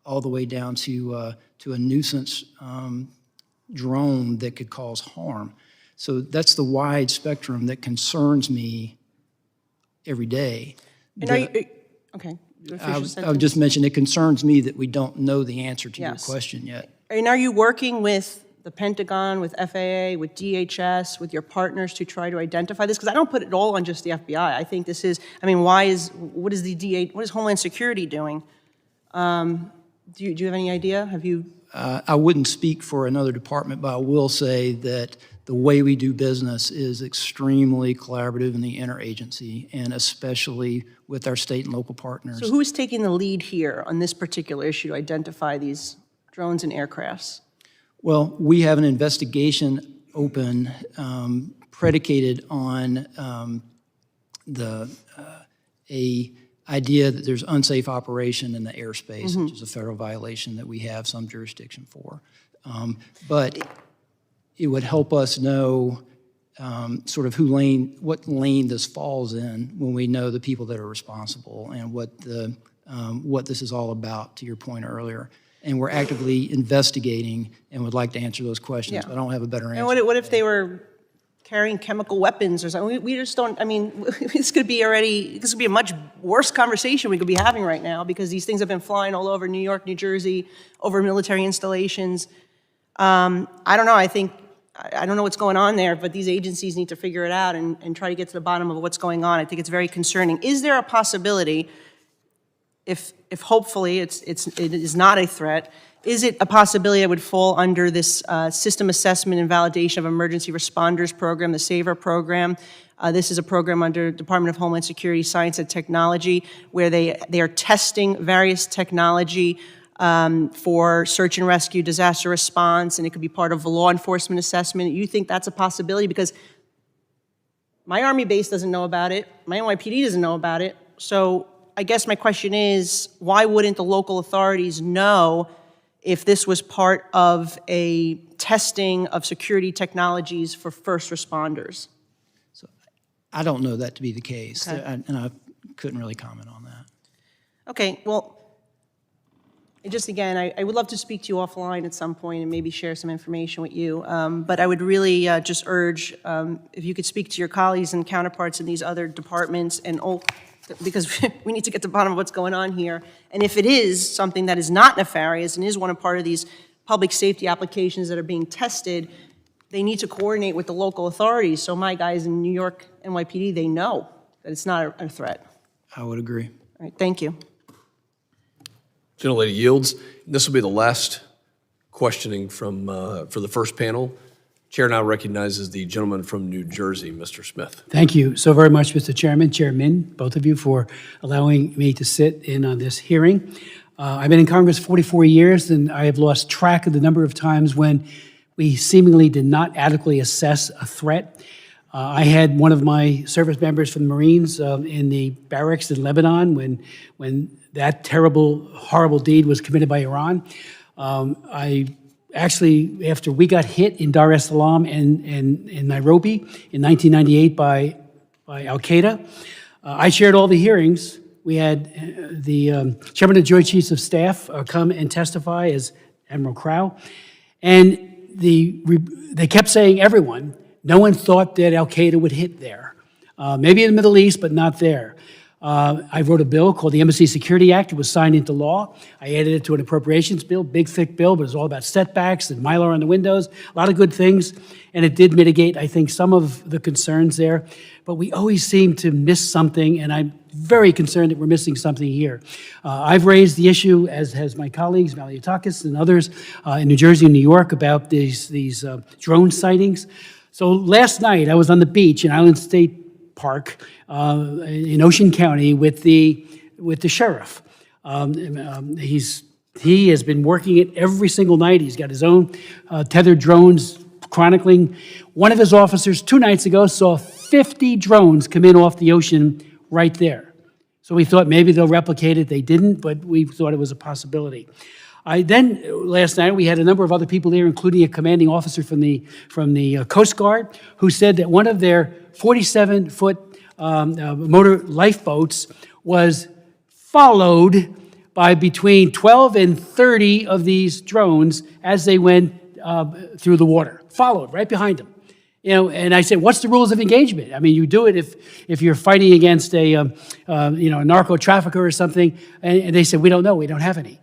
all the way down to a nuisance drone that could cause harm. So that's the wide spectrum that concerns me every day. And are you, okay. I would just mention, it concerns me that we don't know the answer to your Yes. question yet. And are you working with the Pentagon, with FAA, with DHS, with your partners to try to identify this? Because I don't put it all on just the FBI. I think this is, I mean, what is Homeland Security doing? Do you have any idea? Have you? I wouldn't speak for another department, but I will say that the way we do business is extremely collaborative in the interagency, and especially with our state and local partners. So who's taking the lead here on this particular issue to identify these drones and aircrafts? Well, we have an investigation open predicated on a idea that there's unsafe operation in the airspace, which is a federal violation that we have some jurisdiction for. But it would help us know sort of what lane this falls in when we know the people that are responsible and what this is all about, to your point earlier. And we're actively investigating and would like to answer those questions, Yeah. but I don't have a better answer. And what if they were carrying chemical weapons or something? We just don't, I mean, this could be a much worse conversation we could be having right now, because these things have been flying all over New York, New Jersey, over military installations. I don't know, I don't know what's going on there, but these agencies need to figure it out and try to get to the bottom of what's going on. I think it's very concerning. Is there a possibility, if hopefully it is not a threat, is it a possibility it would fall under this System Assessment and Validation of Emergency Responders Program, the SAVER program? This is a program under Department of Homeland Security, Science and Technology, where they are testing various technology for search and rescue, disaster response, and it could be part of a law enforcement assessment. You think that's a possibility? Because my Army base doesn't know about it, my NYPD doesn't know about it, so I guess my question is, why wouldn't the local authorities know if this was part of a testing of security technologies for first responders? So I don't know that to be the case, Okay. and I couldn't really comment on that. Okay, well, just again, I would love to speak to you offline at some point and maybe share some information with you, but I would really just urge if you could speak to your colleagues and counterparts in these other departments, and because we need to get to the bottom of what's going on here. And if it is something that is not nefarious and is one of part of these public safety applications that are being tested, they need to coordinate with the local authorities. So my guys in New York, NYPD, they know that it's not a threat. I would agree. All right, thank you. Gentlelady yields. This will be the last questioning from, for the first panel. Chair now recognizes the gentleman from New Jersey, Mr. Smith. Thank you so very much, Mr. Chairman, Chairman, both of you, for allowing me to sit in on this hearing. I've been in Congress 44 years, and I have lost track of the number of times when we seemingly did not adequately assess a threat. I had one of my service members from the Marines in the barracks in Lebanon when that terrible, horrible deed was committed by Iran. Actually, after we got hit in Dar es Salaam and in Nairobi in 1998 by Al-Qaeda, I chaired all the hearings. We had the Chairman of the Joint Chiefs of Staff come and testify as Admiral Crow. And they kept saying, everyone, no one thought that Al-Qaeda would hit there. Maybe in the Middle East, but not there. I wrote a bill called the Embassy Security Act. It was signed into law. I added it to an appropriations bill, big, thick bill, but it was all about setbacks and Mylar on the windows, a lot of good things. And it did mitigate, I think, some of the concerns there. But we always seem to miss something, and I'm very concerned that we're missing something here. I've raised the issue, as has my colleagues, Maliotakis and others, in New Jersey and New York about these drone sightings. So last night, I was on the beach in Island State Park in Ocean County with the sheriff. He has been working it every single night. He's got his own tethered drones chronicling. One of his officers 2 nights ago saw 50 drones come in off the ocean right there. So we thought maybe they'll replicate it. They didn't, but we thought it was a possibility. Last night, we had a number of other people there, including a commanding officer from the Coast Guard, who said that one of their 47-foot motor lifeboats was followed by between 12 and 30 of these drones as they went through the water, followed right behind them. And I said, what's the rules of engagement? I mean, you do it if you're fighting against a narco trafficker or something. And they said, we don't know, we don't have any.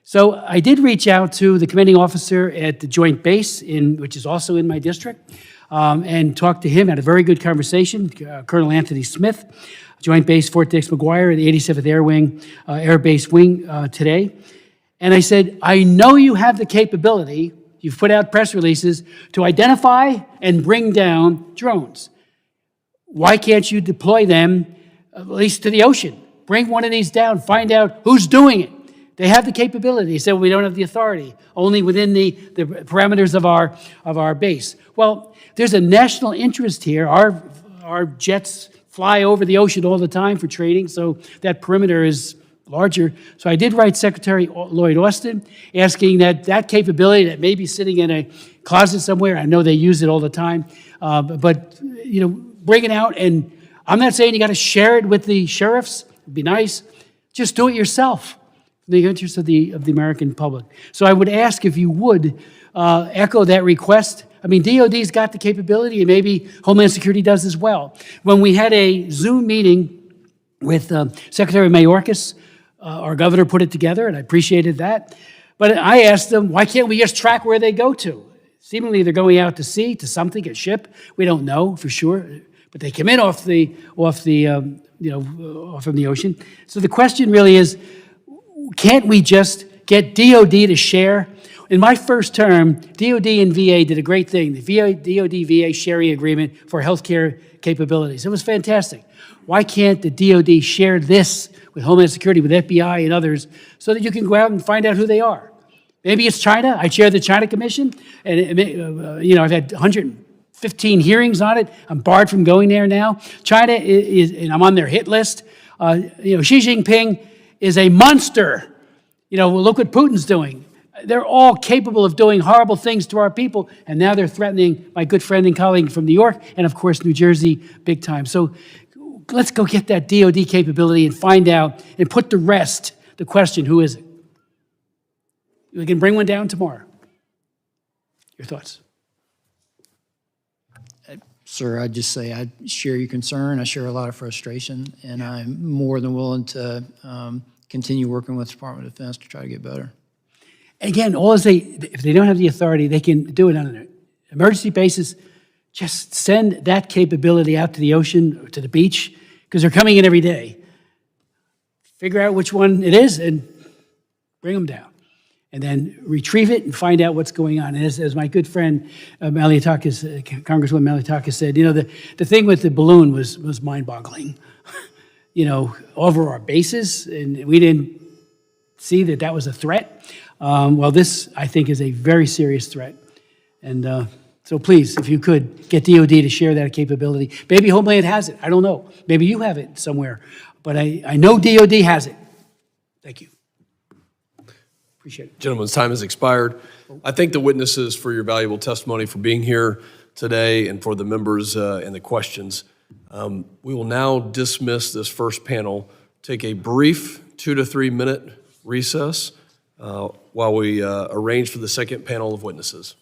So I did reach out to the commanding officer at the Joint Base, which is also in my district, and talked to him, had a very good conversation, Colonel Anthony Smith, Joint Base Fort Dix McGuire, the 87th Air Wing, Air Base Wing today. And I said, I know you have the capability, you've put out press releases, to identify and bring down drones. Why can't you deploy them, at least to the ocean? Bring one of these down, find out who's doing it. They have the capability. He said, well, we don't have the authority, only within the parameters of our base. Well, there's a national interest here. Our jets fly over the ocean all the time for trading, so that perimeter is larger. So I did write Secretary Lloyd Austin, asking that that capability that may be sitting in a closet somewhere, I know they use it all the time, but, you know, bring it out. And I'm not saying you got to share it with the sheriffs. It'd be nice. Just do it yourself in the interest of the American public. So I would ask if you would echo that request. I mean, DOD's got the capability, and maybe Homeland Security does as well. When we had a Zoom meeting with Secretary Mayorkas, our governor put it together, and I appreciated that. But I asked them, why can't we just track where they go to? Seemingly they're going out to sea, to something, a ship. We don't know for sure, but they come in off from the ocean. So the question really is, can't we just get DOD to share? In my first term, DOD and VA did a great thing, the DOD-VA sharing agreement for healthcare capabilities. It was fantastic. Why can't the DOD share this with Homeland Security, with FBI and others, so that you can go out and find out who they are? Maybe it's China. I chair the China Commission, and I've had 115 hearings on it. I'm barred from going there now. China is, and I'm on their hit list. Xi Jinping is a monster. Look what Putin's doing. They're all capable of doing horrible things to our people, and now they're threatening my good friend and colleague from New York, and of course, New Jersey, big time. So let's go get that DOD capability and find out, and put to rest the question, who is it? We can bring one down tomorrow. Your thoughts? Sir, I'd just say I share your concern. I share a lot of frustration, and I'm more than willing to continue working with the Department of Defense to try to get better. Again, if they don't have the authority, they can do it on an emergency basis. Just send that capability out to the ocean or to the beach, because they're coming in every day. Figure out which one it is and bring them down. And then retrieve it and find out what's going on. And as my good friend Congresswoman Malliotakis said, the thing with the balloon was mind-boggling. Over our bases, and we didn't see that was a threat. Well, this, I think, is a very serious threat. And so please, if you could, get DOD to share that capability. Maybe Homeland has it. I don't know. Maybe you have it somewhere. But I know DOD has it. Thank you. Appreciate it. Gentlemen's time has expired. I thank the witnesses for your valuable testimony, for being here today, and for the members and the questions. We will now dismiss this first panel, take a brief 2 to 3 minute recess while we arrange for the second panel of witnesses.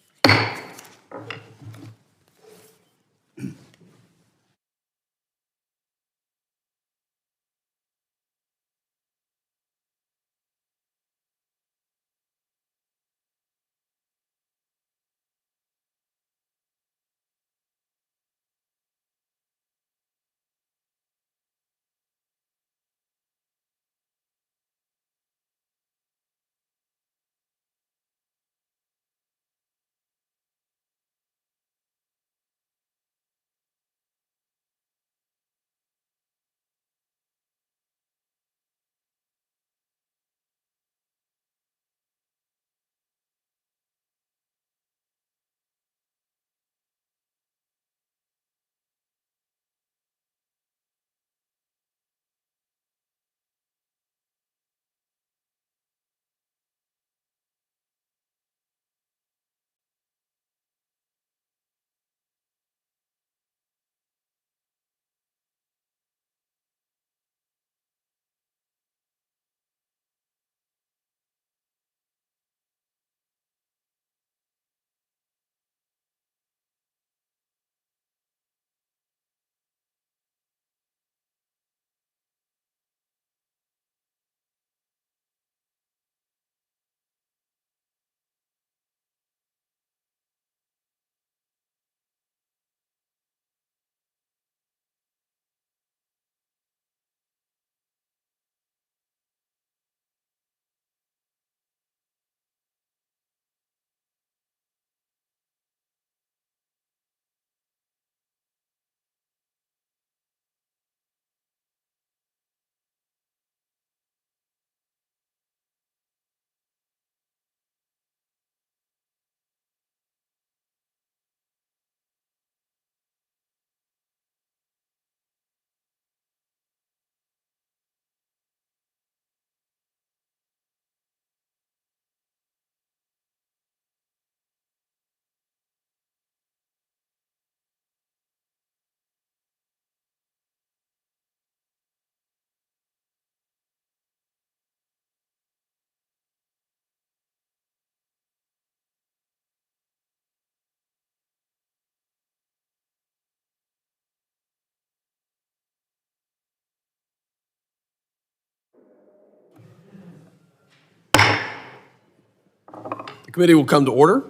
Committee will come to order.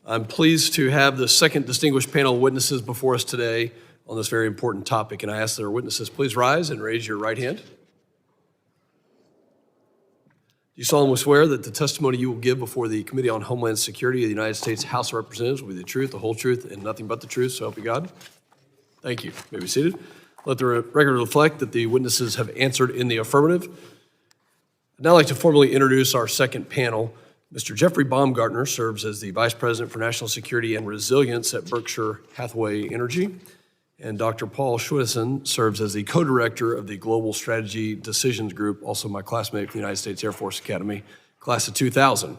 I'm pleased to have the second distinguished panel of witnesses before us today on this very important topic, and I ask that our witnesses please rise and raise your right hand. Do you solemnly swear that the testimony you will give before the Committee on Homeland Security of the United States House of Representatives will be the truth, the whole truth, and nothing but the truth, so help you God? Thank you. You may be seated. Let the record reflect that the witnesses have answered in the affirmative. I'd now like to formally introduce our second panel. Mr. Jeffrey Baumgartner serves as the Vice President for National Security and Resilience at Berkshire Hathaway Energy, and Dr. Paul Schwitteson serves as the Co-Director of the Global Strategy Decisions Group, also my classmate from the United States Air Force Academy, class of 2000.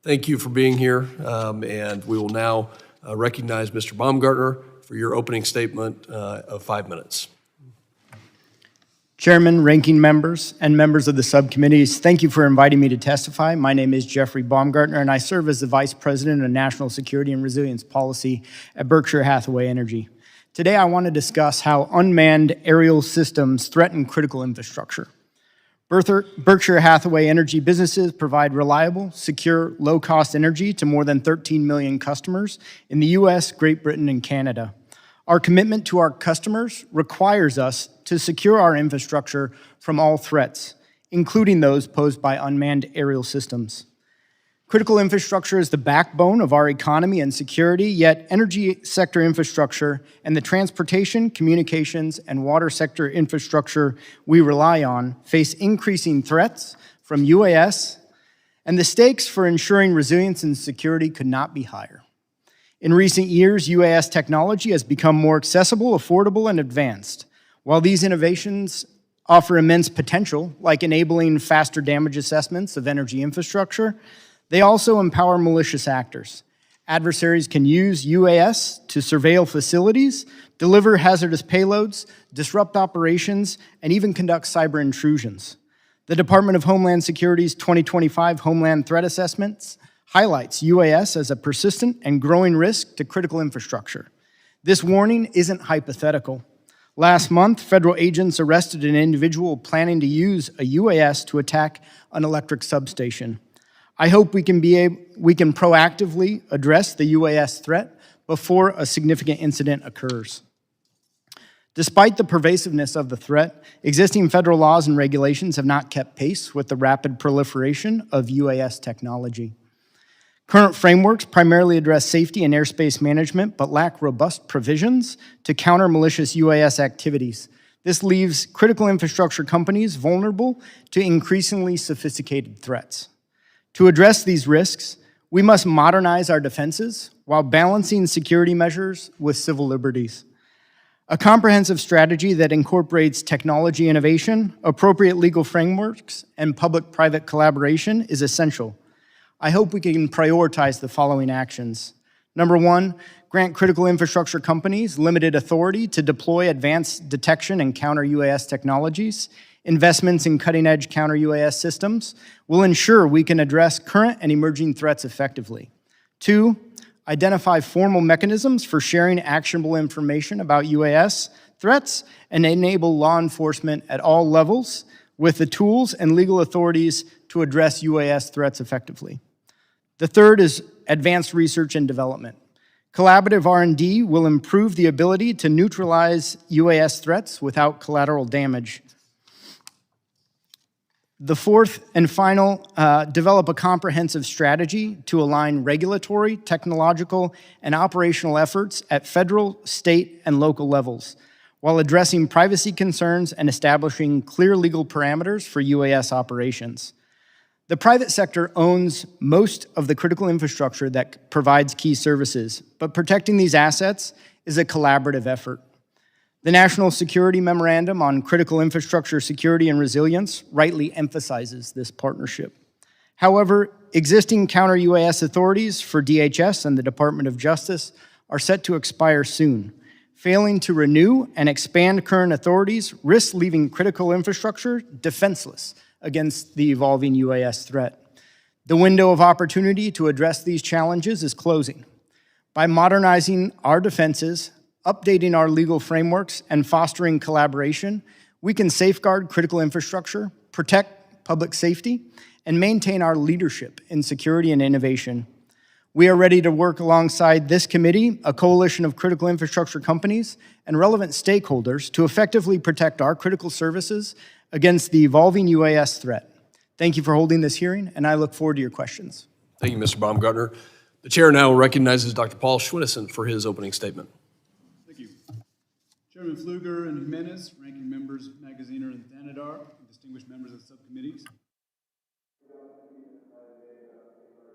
Thank you for being here, and we will now recognize Mr. Baumgartner for your opening statement of 5 minutes. Chairman, ranking members, and members of the subcommittees, thank you for inviting me to testify. My name is Jeffrey Baumgartner, and I serve as the Vice President of National Security and Resilience Policy at Berkshire Hathaway Energy. Today, I want to discuss how unmanned aerial systems threaten critical infrastructure. Berkshire Hathaway Energy businesses provide reliable, secure, low-cost energy to more than 13 million customers in the U.S., Great Britain, and Canada. Our commitment to our customers requires us to secure our infrastructure from all threats, including those posed by unmanned aerial systems. Critical infrastructure is the backbone of our economy and security, yet energy sector infrastructure and the transportation, communications, and water sector infrastructure we rely on face increasing threats from UAS, and the stakes for ensuring resilience and security could not be higher. In recent years, UAS technology has become more accessible, affordable, and advanced. While these innovations offer immense potential, like enabling faster damage assessments of energy infrastructure, they also empower malicious actors. Adversaries can use UAS to surveil facilities, deliver hazardous payloads, disrupt operations, and even conduct cyber intrusions. The Department of Homeland Security's 2025 Homeland Threat Assessments highlights UAS as a persistent and growing risk to critical infrastructure. This warning isn't hypothetical. Last month, federal agents arrested an individual planning to use a UAS to attack an electric substation. I hope we can proactively address the UAS threat before a significant incident occurs. Despite the pervasiveness of the threat, existing federal laws and regulations have not kept pace with the rapid proliferation of UAS technology. Current frameworks primarily address safety and airspace management, but lack robust provisions to counter malicious UAS activities. This leaves critical infrastructure companies vulnerable to increasingly sophisticated threats. To address these risks, we must modernize our defenses while balancing security measures with civil liberties. A comprehensive strategy that incorporates technology innovation, appropriate legal frameworks, and public-private collaboration is essential. I hope we can prioritize the following actions. Number one, grant critical infrastructure companies limited authority to deploy advanced detection and counter-UAS technologies. Investments in cutting-edge counter-UAS systems will ensure we can address current and emerging threats effectively. Two, identify formal mechanisms for sharing actionable information about UAS threats and enable law enforcement at all levels with the tools and legal authorities to address UAS threats effectively. The third is advanced research and development. Collaborative R&D will improve the ability to neutralize UAS threats without collateral damage. The fourth and final, develop a comprehensive strategy to align regulatory, technological, and operational efforts at federal, state, and local levels, while addressing privacy concerns and establishing clear legal parameters for UAS operations. The private sector owns most of the critical infrastructure that provides key services, but protecting these assets is a collaborative effort. The National Security Memorandum on Critical Infrastructure Security and Resilience rightly emphasizes this partnership. However, existing counter-UAS authorities for DHS and the Department of Justice are set to expire soon. Failing to renew and expand current authorities risks leaving critical infrastructure defenseless against the evolving UAS threat. The window of opportunity to address these challenges is closing. By modernizing our defenses, updating our legal frameworks, and fostering collaboration, we can safeguard critical infrastructure, protect public safety, and maintain our leadership in security and innovation. We are ready to work alongside this committee, a coalition of critical infrastructure companies, and relevant stakeholders to effectively protect our critical services against the evolving UAS threat. Thank you for holding this hearing, and I look forward to your questions. Thank you, Mr. Baumgartner. The chair now recognizes Dr. Paul Schwinnesen for his opening statement. Thank you. Chairman Pfluger and Jimenez, ranking members Magaziner and Thanadar, and distinguished members of the subcommittees.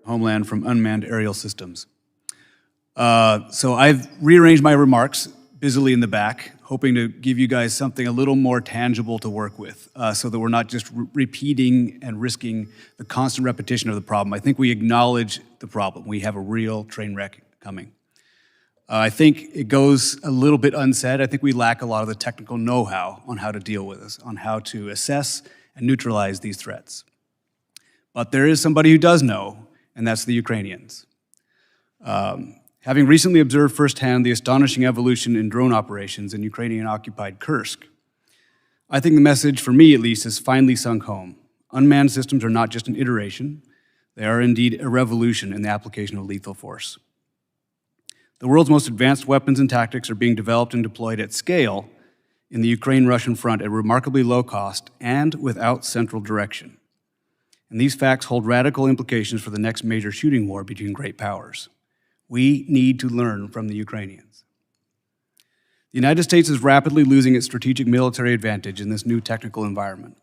Homeland from unmanned aerial systems. So I've rearranged my remarks busily in the back, hoping to give you guys something a little more tangible to work with, so that we're not just repeating and risking the constant repetition of the problem. I think we acknowledge the problem. We have a real train wreck coming. I think it goes a little bit unsaid. I think we lack a lot of the technical know-how on how to deal with this, on how to assess and neutralize these threats. But there is somebody who does know, and that's the Ukrainians. Having recently observed firsthand the astonishing evolution in drone operations in Ukrainian-occupied Kursk, I think the message, for me at least, has finally sunk home. Unmanned systems are not just an iteration, they are indeed a revolution in the application of lethal force. The world's most advanced weapons and tactics are being developed and deployed at scale in the Ukraine-Russian front at remarkably low cost and without central direction. And these facts hold radical implications for the next major shooting war between great powers. We need to learn from the Ukrainians. The United States is rapidly losing its strategic military advantage in this new technical environment.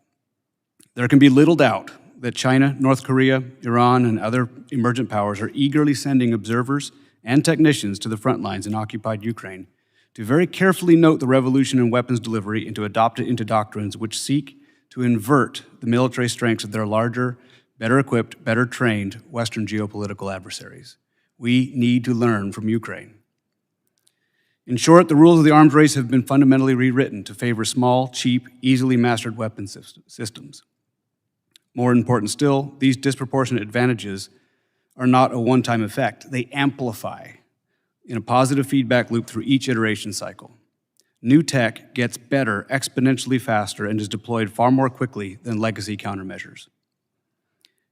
There can be little doubt that China, North Korea, Iran, and other emergent powers are eagerly sending observers and technicians to the front lines in occupied Ukraine to very carefully note the revolution in weapons delivery and to adopt it into doctrines which seek to invert the military strengths of their larger, better equipped, better trained Western geopolitical adversaries. We need to learn from Ukraine. In short, the rules of the arms race have been fundamentally rewritten to favor small, cheap, easily mastered weapon systems. More important still, these disproportionate advantages are not a one-time effect. They amplify in a positive feedback loop through each iteration cycle. New tech gets better exponentially faster and is deployed far more quickly than legacy countermeasures.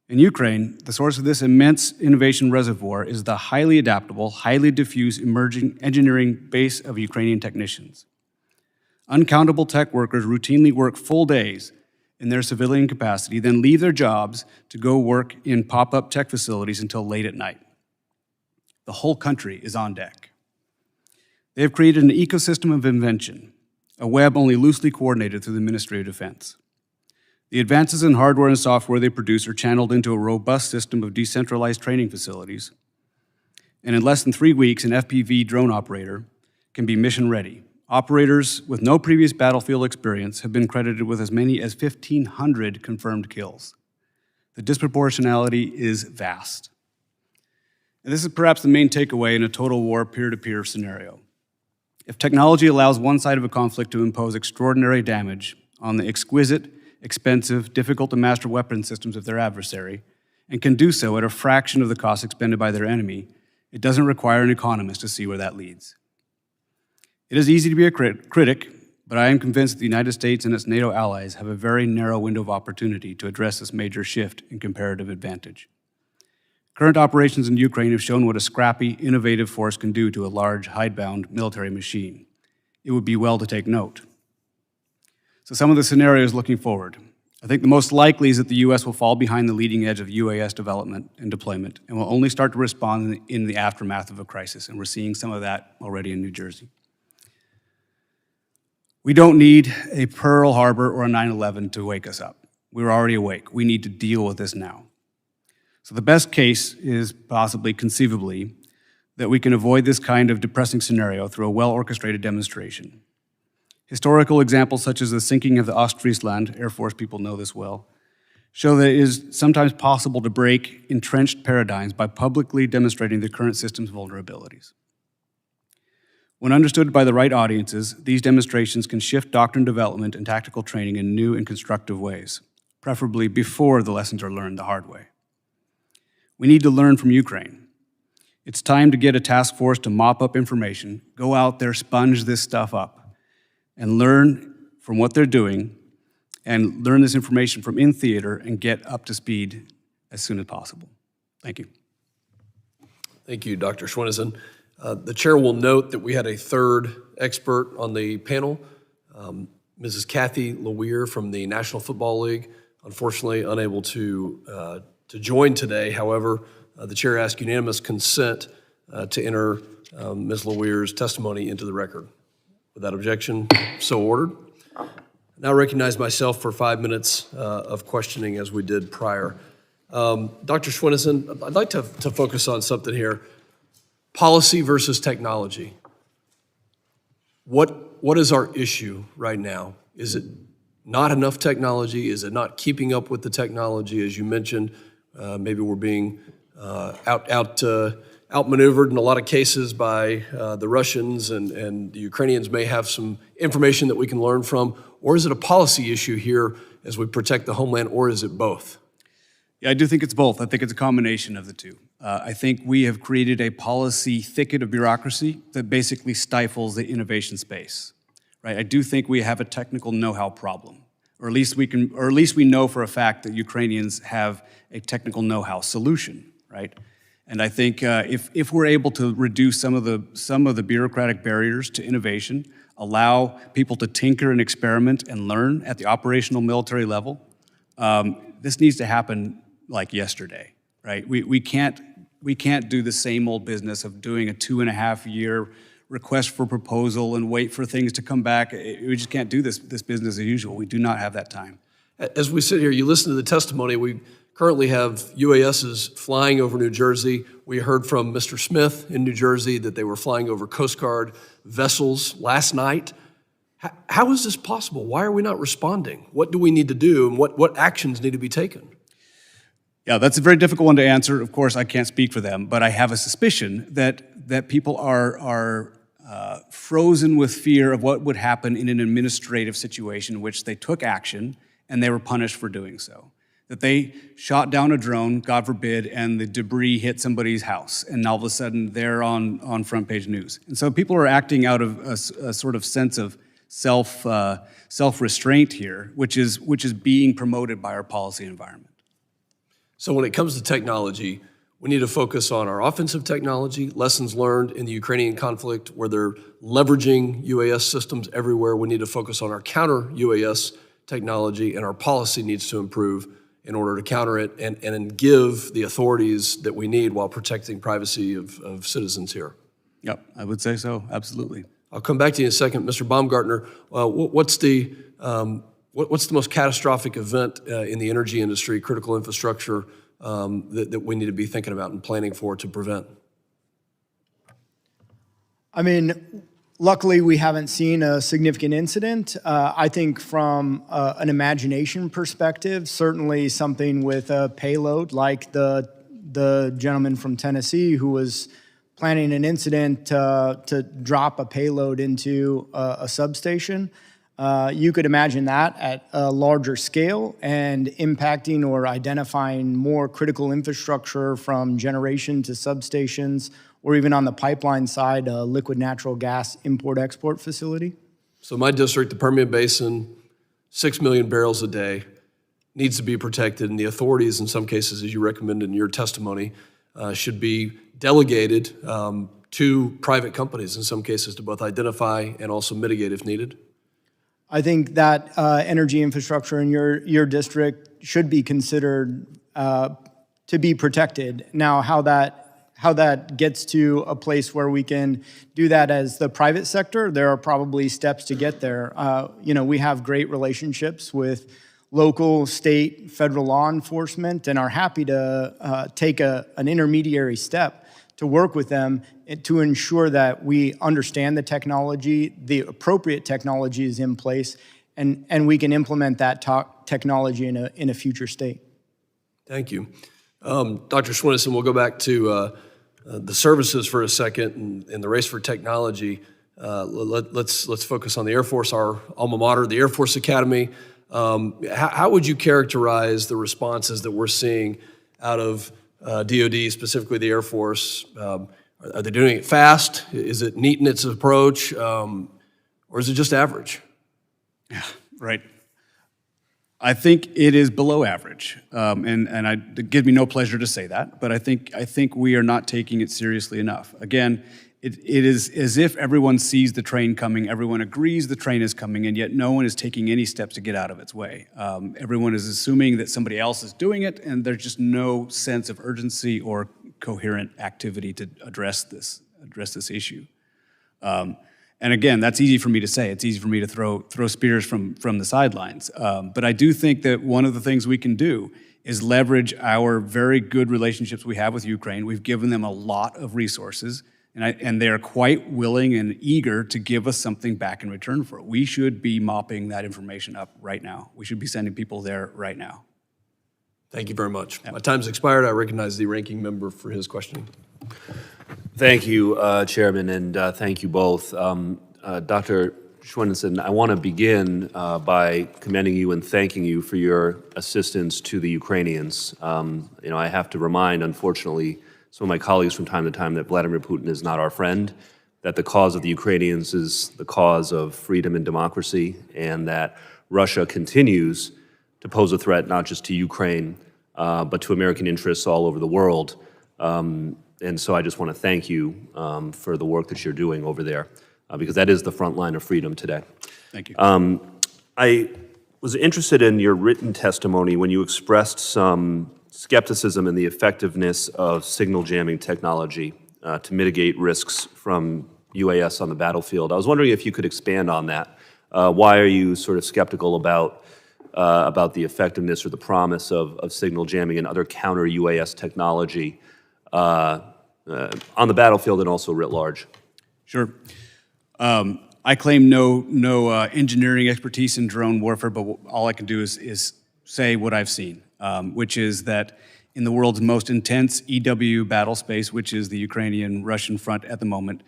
In Ukraine, the source of this immense innovation reservoir is the highly adaptable, highly diffuse emerging engineering base of Ukrainian technicians. Uncountable tech workers routinely work full days in their civilian capacity, then leave their jobs to go work in pop-up tech facilities until late at night. The whole country is on deck. They have created an ecosystem of invention, a web only loosely coordinated through the Ministry of Defense. The advances in hardware and software they produce are channeled into a robust system of decentralized training facilities. And in less than 3 weeks, an FPV drone operator can be mission ready. Operators with no previous battlefield experience have been credited with as many as 1,500 confirmed kills. The disproportionality is vast. And this is perhaps the main takeaway in a total war peer-to-peer scenario. If technology allows one side of a conflict to impose extraordinary damage on the exquisite, expensive, difficult-to-master weapon systems of their adversary, and can do so at a fraction of the cost expended by their enemy, it doesn't require an economist to see where that leads. It is easy to be a critic, but I am convinced that the United States and its NATO allies have a very narrow window of opportunity to address this major shift in comparative advantage. Current operations in Ukraine have shown what a scrappy, innovative force can do to a large, hidebound military machine. It would be well to take note. So some of the scenarios looking forward. I think the most likely is that the U.S. will fall behind the leading edge of UAS development and deployment and will only start to respond in the aftermath of a crisis, and we're seeing some of that already in New Jersey. We don't need a Pearl Harbor or a 9/11 to wake us up. We're already awake. We need to deal with this now. So the best case is possibly, conceivably, that we can avoid this kind of depressing scenario through a well-orchestrated demonstration. Historical examples such as the sinking of the Ostfriesland, Air Force people know this well, show that it is sometimes possible to break entrenched paradigms by publicly demonstrating the current system's vulnerabilities. When understood by the right audiences, these demonstrations can shift doctrine development and tactical training in new and constructive ways, preferably before the lessons are learned the hard way. We need to learn from Ukraine. It's time to get a task force to mop up information, go out there, sponge this stuff up, and learn from what they're doing, and learn this information from in theater and get up to speed as soon as possible. Thank you. Thank you, Dr. Schwinneson. The chair will note that we had a third expert on the panel, Mrs. Kathy Leweir from the National Football League, unfortunately unable to join today. However, the chair asked unanimous consent to enter Ms. Leweir's testimony into the record. Without objection, so ordered. Now recognize myself for 5 minutes of questioning as we did prior. Dr. Schwinneson, I'd like to focus on something here. Policy versus technology. What is our issue right now? Is it not enough technology? Is it not keeping up with the technology? As you mentioned, maybe we're being outmaneuvered in a lot of cases by the Russians, and the Ukrainians may have some information that we can learn from. Or is it a policy issue here as we protect the homeland, or is it both? Yeah, I do think it's both. I think it's a combination of the two. I think we have created a policy thicket of bureaucracy that basically stifles the innovation space. Right? I do think we have a technical know-how problem, or at least we know for a fact that Ukrainians have a technical know-how solution. Right? And I think if we're able to reduce some of the bureaucratic barriers to innovation, allow people to tinker and experiment and learn at the operational military level, this needs to happen like yesterday, right? We can't do the same old business of doing a 2.5-year request for proposal and wait for things to come back. We just can't do this business as usual. We do not have that time. As we sit here, you listen to the testimony. We currently have UASs flying over New Jersey. We heard from Mr. Smith in New Jersey that they were flying over Coast Guard vessels last night. How is this possible? Why are we not responding? What do we need to do, and what actions need to be taken? Yeah, that's a very difficult one to answer. Of course, I can't speak for them, but I have a suspicion that people are frozen with fear of what would happen in an administrative situation in which they took action and they were punished for doing so. That they shot down a drone, God forbid, and the debris hit somebody's house, and all of a sudden they're on front page news. And so people are acting out of a sort of sense of self-restraint here, which is being promoted by our policy environment. So when it comes to technology, we need to focus on our offensive technology, lessons learned in the Ukrainian conflict where they're leveraging UAS systems everywhere. We need to focus on our counter-UAS technology, and our policy needs to improve in order to counter it and give the authorities that we need while protecting privacy of citizens here. Yep, I would say so, absolutely. I'll come back to you in a second. Mr. Baumgartner, what's the most catastrophic event in the energy industry, critical infrastructure, that we need to be thinking about and planning for to prevent? I mean, luckily we haven't seen a significant incident. I think from an imagination perspective, certainly something with a payload like the gentleman from Tennessee who was planning an incident to drop a payload into a substation. You could imagine that at a larger scale and impacting or identifying more critical infrastructure from generation to substations, or even on the pipeline side, a liquid natural gas import-export facility. So my district, the Permian Basin, 6 million barrels a day, needs to be protected, and the authorities, in some cases, as you recommended in your testimony, should be delegated to private companies, in some cases, to both identify and also mitigate if needed. I think that energy infrastructure in your district should be considered to be protected. Now, how that gets to a place where we can do that as the private sector, there are probably steps to get there. We have great relationships with local, state, federal law enforcement, and are happy to take an intermediary step to work with them to ensure that we understand the technology, the appropriate technology is in place, and we can implement that technology in a future state. Thank you. Dr. Schwinneson, we'll go back to the services for a second and the race for technology. Let's focus on the Air Force, our alma mater, the Air Force Academy. How would you characterize the responses that we're seeing out of DOD, specifically the Air Force? Are they doing it fast? Is it neat in its approach? Or is it just average? Yeah, right. I think it is below average, it gives me no pleasure to say that, but I think we are not taking it seriously enough. Again, it is as if everyone sees the train coming, everyone agrees the train is coming, and yet no one is taking any steps to get out of its way. Everyone is assuming that somebody else is doing it, and there's just no sense of urgency or coherent activity to address this issue. And again, that's easy for me to say. It's easy for me to throw spears from the sidelines. But I do think that one of the things we can do is leverage our very good relationships we have with Ukraine. We've given them a lot of resources, and they're quite willing and eager to give us something back in return for it. We should be mopping that information up right now. We should be sending people there right now. Thank you very much. My time's expired. I recognize the ranking member for his questioning. Thank you, Chairman, and thank you both. Dr. Schwensen, I want to begin by commending you and thanking you for your assistance to the Ukrainians. I have to remind, unfortunately, some of my colleagues from time to time that Vladimir Putin is not our friend, that the cause of the Ukrainians is the cause of freedom and democracy, and that Russia continues to pose a threat not just to Ukraine, but to American interests all over the world. And so I just want to thank you for the work that you're doing over there, because that is the front line of freedom today. Thank you. I was interested in your written testimony when you expressed some skepticism in the effectiveness of signal jamming technology to mitigate risks from UAS on the battlefield. I was wondering if you could expand on that. Why are you sort of skeptical about the effectiveness or the promise of signal jamming and other counter UAS technology on the battlefield and also writ large? Sure. I claim no engineering expertise in drone warfare, but all I can do is say what I've seen, which is that in the world's most intense EW battle space, which is the Ukrainian-Russian front at the moment,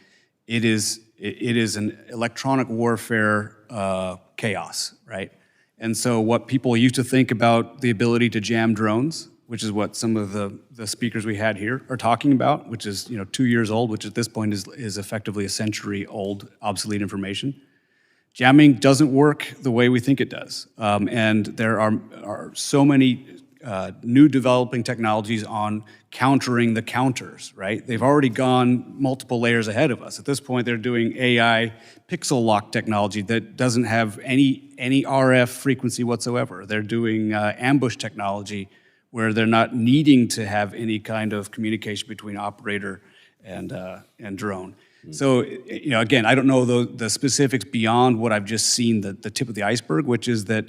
it is an electronic warfare chaos, right? And so what people used to think about the ability to jam drones, which is what some of the speakers we had here are talking about, which is 2 years old, which at this point is effectively a century-old obsolete information. Jamming doesn't work the way we think it does. And there are so many new developing technologies on countering the counters, right? They've already gone multiple layers ahead of us. At this point, they're doing AI pixel lock technology that doesn't have any RF frequency whatsoever. They're doing ambush technology where they're not needing to have any kind of communication between operator and drone. So, again, I don't know the specifics beyond what I've just seen, the tip of the iceberg, which is that,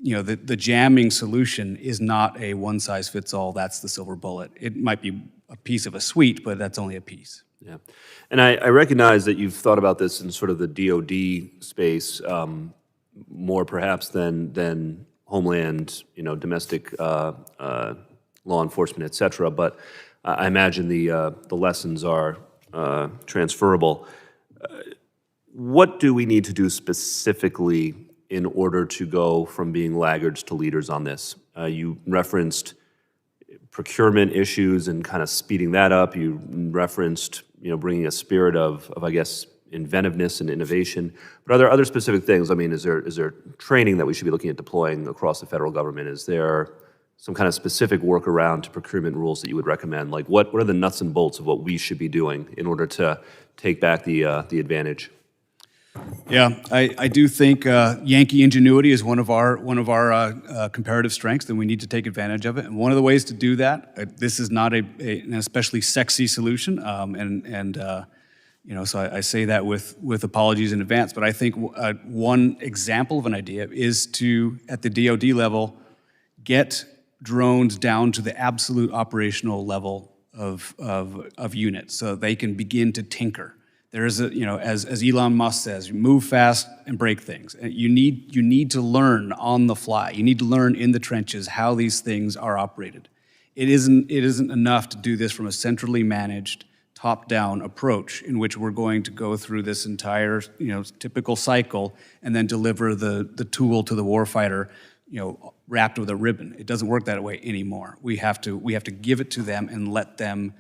the jamming solution is not a one-size-fits-all, that's the silver bullet. It might be a piece of a suite, but that's only a piece. Yeah, and I recognize that you've thought about this in sort of the DoD space more perhaps than Homeland, domestic law enforcement, et cetera, but I imagine the lessons are transferable. What do we need to do specifically in order to go from being laggards to leaders on this? You referenced procurement issues and kind of speeding that up. You referenced, bringing a spirit of I guess, inventiveness and innovation. But are there other specific things? I mean, is there training that we should be looking at deploying across the federal government? Is there some kind of specific workaround to procurement rules that you would recommend? Like, what are the nuts and bolts of what we should be doing in order to take back the advantage? Yeah, I do think Yankee ingenuity is one of our comparative strengths, and we need to take advantage of it. And one of the ways to do that, this is not an especially sexy solution, so I say that with apologies in advance. But I think one example of an idea is to, at the DoD level, get drones down to the absolute operational level of units, so they can begin to tinker. There is as Elon Musk says, move fast and break things. You need to learn on the fly. You need to learn in the trenches how these things are operated. It isn't enough to do this from a centrally managed, top-down approach in which we're going to go through this entire typical cycle and then deliver the tool to the warfighter wrapped with a ribbon. It doesn't work that way anymore. We have to give it to them and let them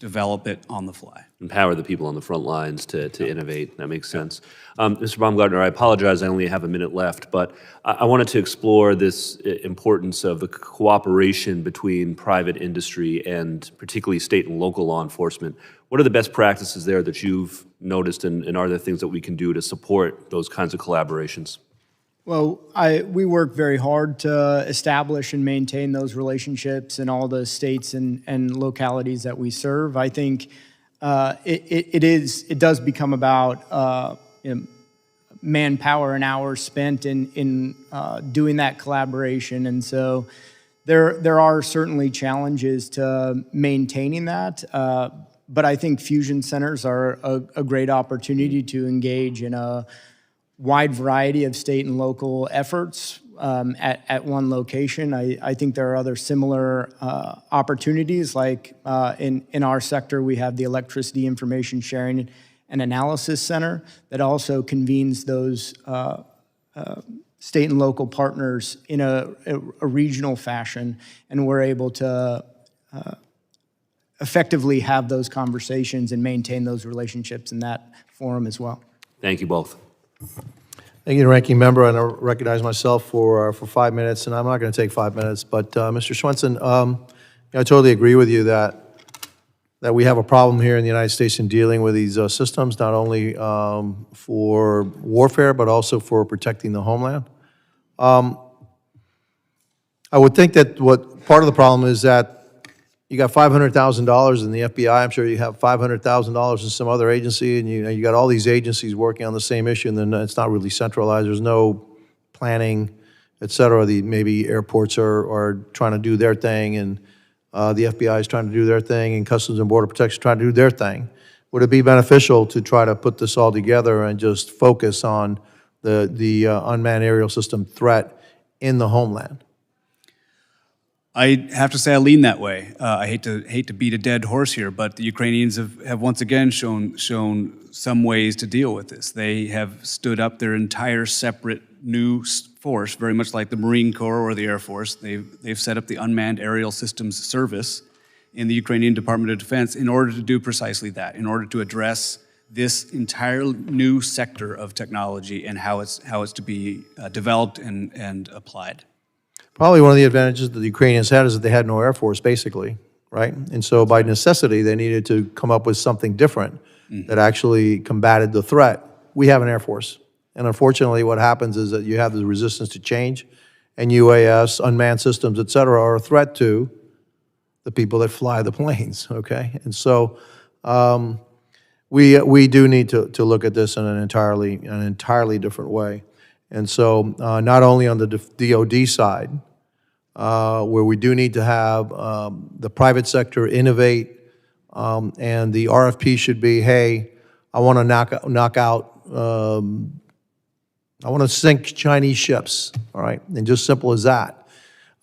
develop it on the fly. Empower the people on the front lines to innovate. That makes sense. Mr. Baumgartner, I apologize, I only have a minute left, but I wanted to explore this importance of the cooperation between private industry and particularly state and local law enforcement. What are the best practices there that you've noticed, and are there things that we can do to support those kinds of collaborations? Well, we work very hard to establish and maintain those relationships in all the states and localities that we serve. I think it does become about manpower and hours spent in doing that collaboration, and so there are certainly challenges to maintaining that. But I think fusion centers are a great opportunity to engage in a wide variety of state and local efforts at one location. I think there are other similar opportunities, like in our sector, we have the Electricity Information Sharing and Analysis Center that also convenes those state and local partners in a regional fashion, and we're able to effectively have those conversations and maintain those relationships in that forum as well. Thank you both. Thank you, Ranking Member, and I recognize myself for 5 minutes, and I'm not going to take 5 minutes, but Mr. Swenson, I totally agree with you that we have a problem here in the United States in dealing with these systems, not only for warfare, but also for protecting the homeland. I would think that what part of the problem is that you got $500,000 in the FBI. I'm sure you have $500,000 in some other agency, and you got all these agencies working on the same issue, and then it's not really centralized. There's no planning, et cetera. Maybe airports are trying to do their thing, and the FBI is trying to do their thing, and Customs and Border Protection is trying to do their thing. Would it be beneficial to try to put this all together and just focus on the unmanned aerial system threat in the homeland? I have to say I lean that way. I hate to beat a dead horse here, but the Ukrainians have once again shown some ways to deal with this. They have stood up their entire separate new force, very much like the Marine Corps or the Air Force. They've set up the Unmanned Aerial Systems Service in the Ukrainian Department of Defense in order to do precisely that, in order to address this entire new sector of technology and how it's to be developed and applied. Probably one of the advantages that the Ukrainians had is that they had no Air Force, basically, right? And so by necessity, they needed to come up with something different that actually combated the threat. We have an Air Force. And unfortunately, what happens is that you have the resistance to change, and UAS, unmanned systems, et cetera, are a threat to the people that fly the planes, okay? And so we do need to look at this in an entirely different way. And so not only on the DoD side, where we do need to have the private sector innovate, and the RFP should be, hey, I want to knock out, I want to sink Chinese ships, all right? And just simple as that.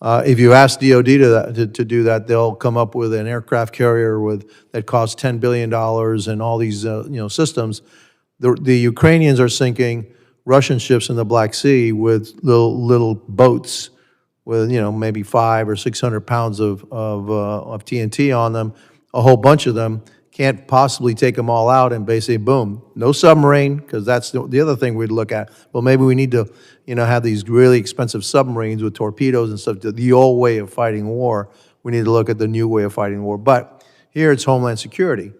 If you ask DoD to do that, they'll come up with an aircraft carrier that costs $10 billion and all these systems. The Ukrainians are sinking Russian ships in the Black Sea with little boats with maybe 500 or 600 pounds of TNT on them. A whole bunch of them can't possibly take them all out, and basically, boom, no submarine, because that's the other thing we'd look at. Well, maybe we need to have these really expensive submarines with torpedoes and stuff. The old way of fighting war. We need to look at the new way of fighting war. But here it's Homeland Security.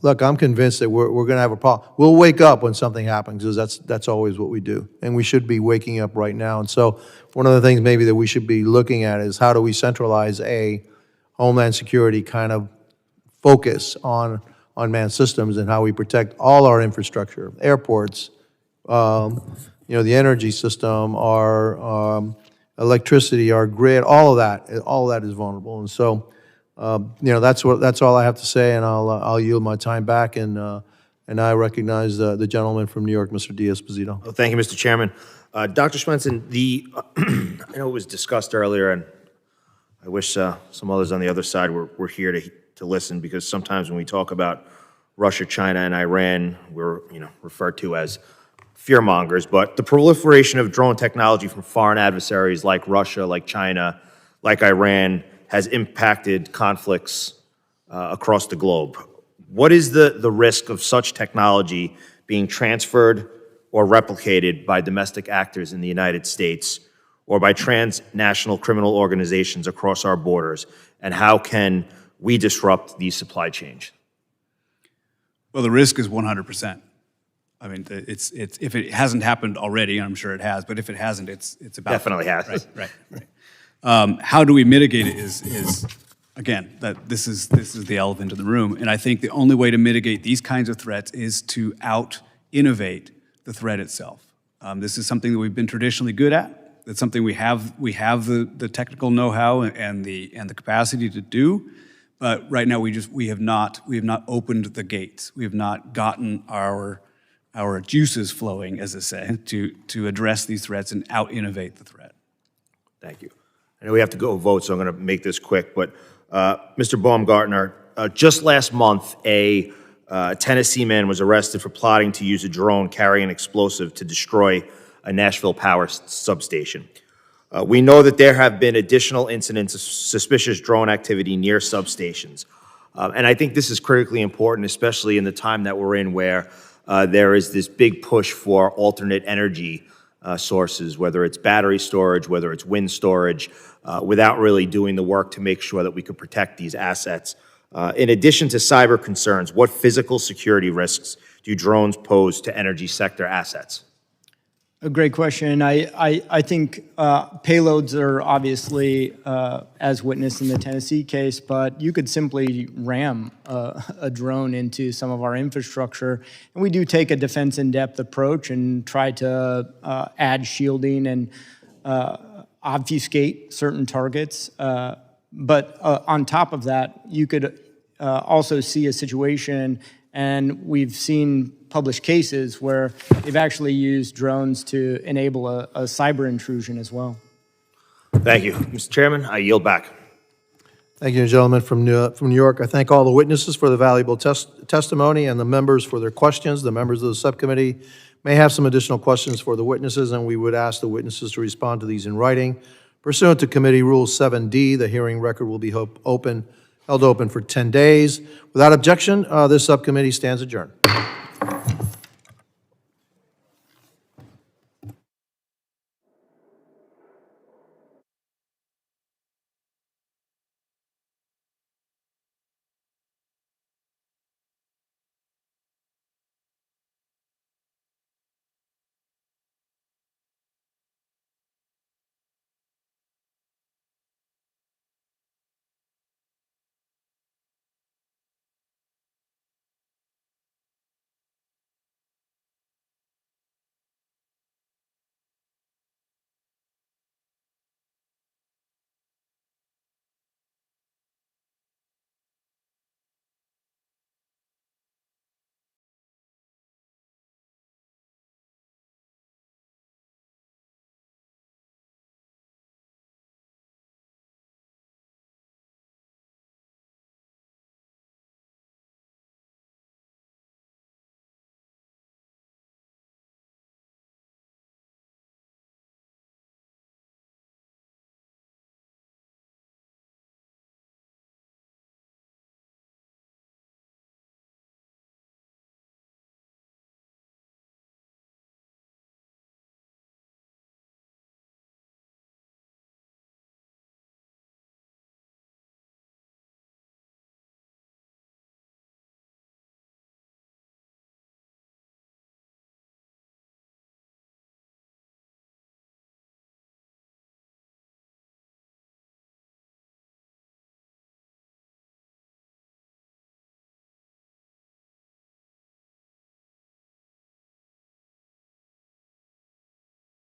Look, I'm convinced that we're going to have a problem. We'll wake up when something happens, because that's always what we do. And we should be waking up right now. And so one of the things maybe that we should be looking at is how do we centralize a Homeland Security kind of focus on unmanned systems and how we protect all our infrastructure, airports, the energy system, our electricity, our grid, all of that is vulnerable. And so that's all I have to say, and I'll yield my time back, and I recognize the gentleman from New York, Mr. Diaz-Posito. Well, thank you, Mr. Chairman. Dr. Swenson, I know it was discussed earlier, and I wish some others on the other side were here to listen, because sometimes when we talk about Russia, China, and Iran, we're referred to as fearmongers. But the proliferation of drone technology from foreign adversaries like Russia, like China, like Iran, has impacted conflicts across the globe. What is the risk of such technology being transferred or replicated by domestic actors in the United States or by transnational criminal organizations across our borders? And how can we disrupt these supply chains? Well, the risk is 100%. I mean, it's if it hasn't happened already, and I'm sure it has, but if it hasn't, it's about Definitely has. Right. How do we mitigate it is again, that this is the elephant in the room, and I think the only way to mitigate these kinds of threats is to out-innovate the threat itself. This is something that we've been traditionally good at. It's something we have the technical know-how and the capacity to do. But right now we have not opened the gates. We have not gotten our juices flowing, as they say, to address these threats and out-innovate the threat. Thank you. I know we have to go vote, so I'm going to make this quick. But Mr. Baumgartner, just last month, a Tennessee man was arrested for plotting to use a drone carrying an explosive to destroy a Nashville power substation. We know that there have been additional incidents of suspicious drone activity near substations. And I think this is critically important, especially in the time that we're in where there is this big push for alternate energy sources, whether it's battery storage, whether it's wind storage, without really doing the work to make sure that we could protect these assets. In addition to cyber concerns, what physical security risks do drones pose to energy sector assets? A great question. I think payloads are obviously, as witnessed in the Tennessee case, but you could simply ram a drone into some of our infrastructure. And we do take a defense in-depth approach and try to add shielding and obfuscate certain targets. But on top of that, you could also see a situation, and we've seen published cases where they've actually used drones to enable a cyber intrusion as well. Thank you. Mr. Chairman, I yield back. Thank you, gentlemen from New York. I thank all the witnesses for the valuable testimony and the members for their questions. The members of the subcommittee may have some additional questions for the witnesses, and we would ask the witnesses to respond to these in writing. Pursuant to Committee Rule 7D, the hearing record will be held open for 10 days. Without objection, this subcommittee stands adjourned.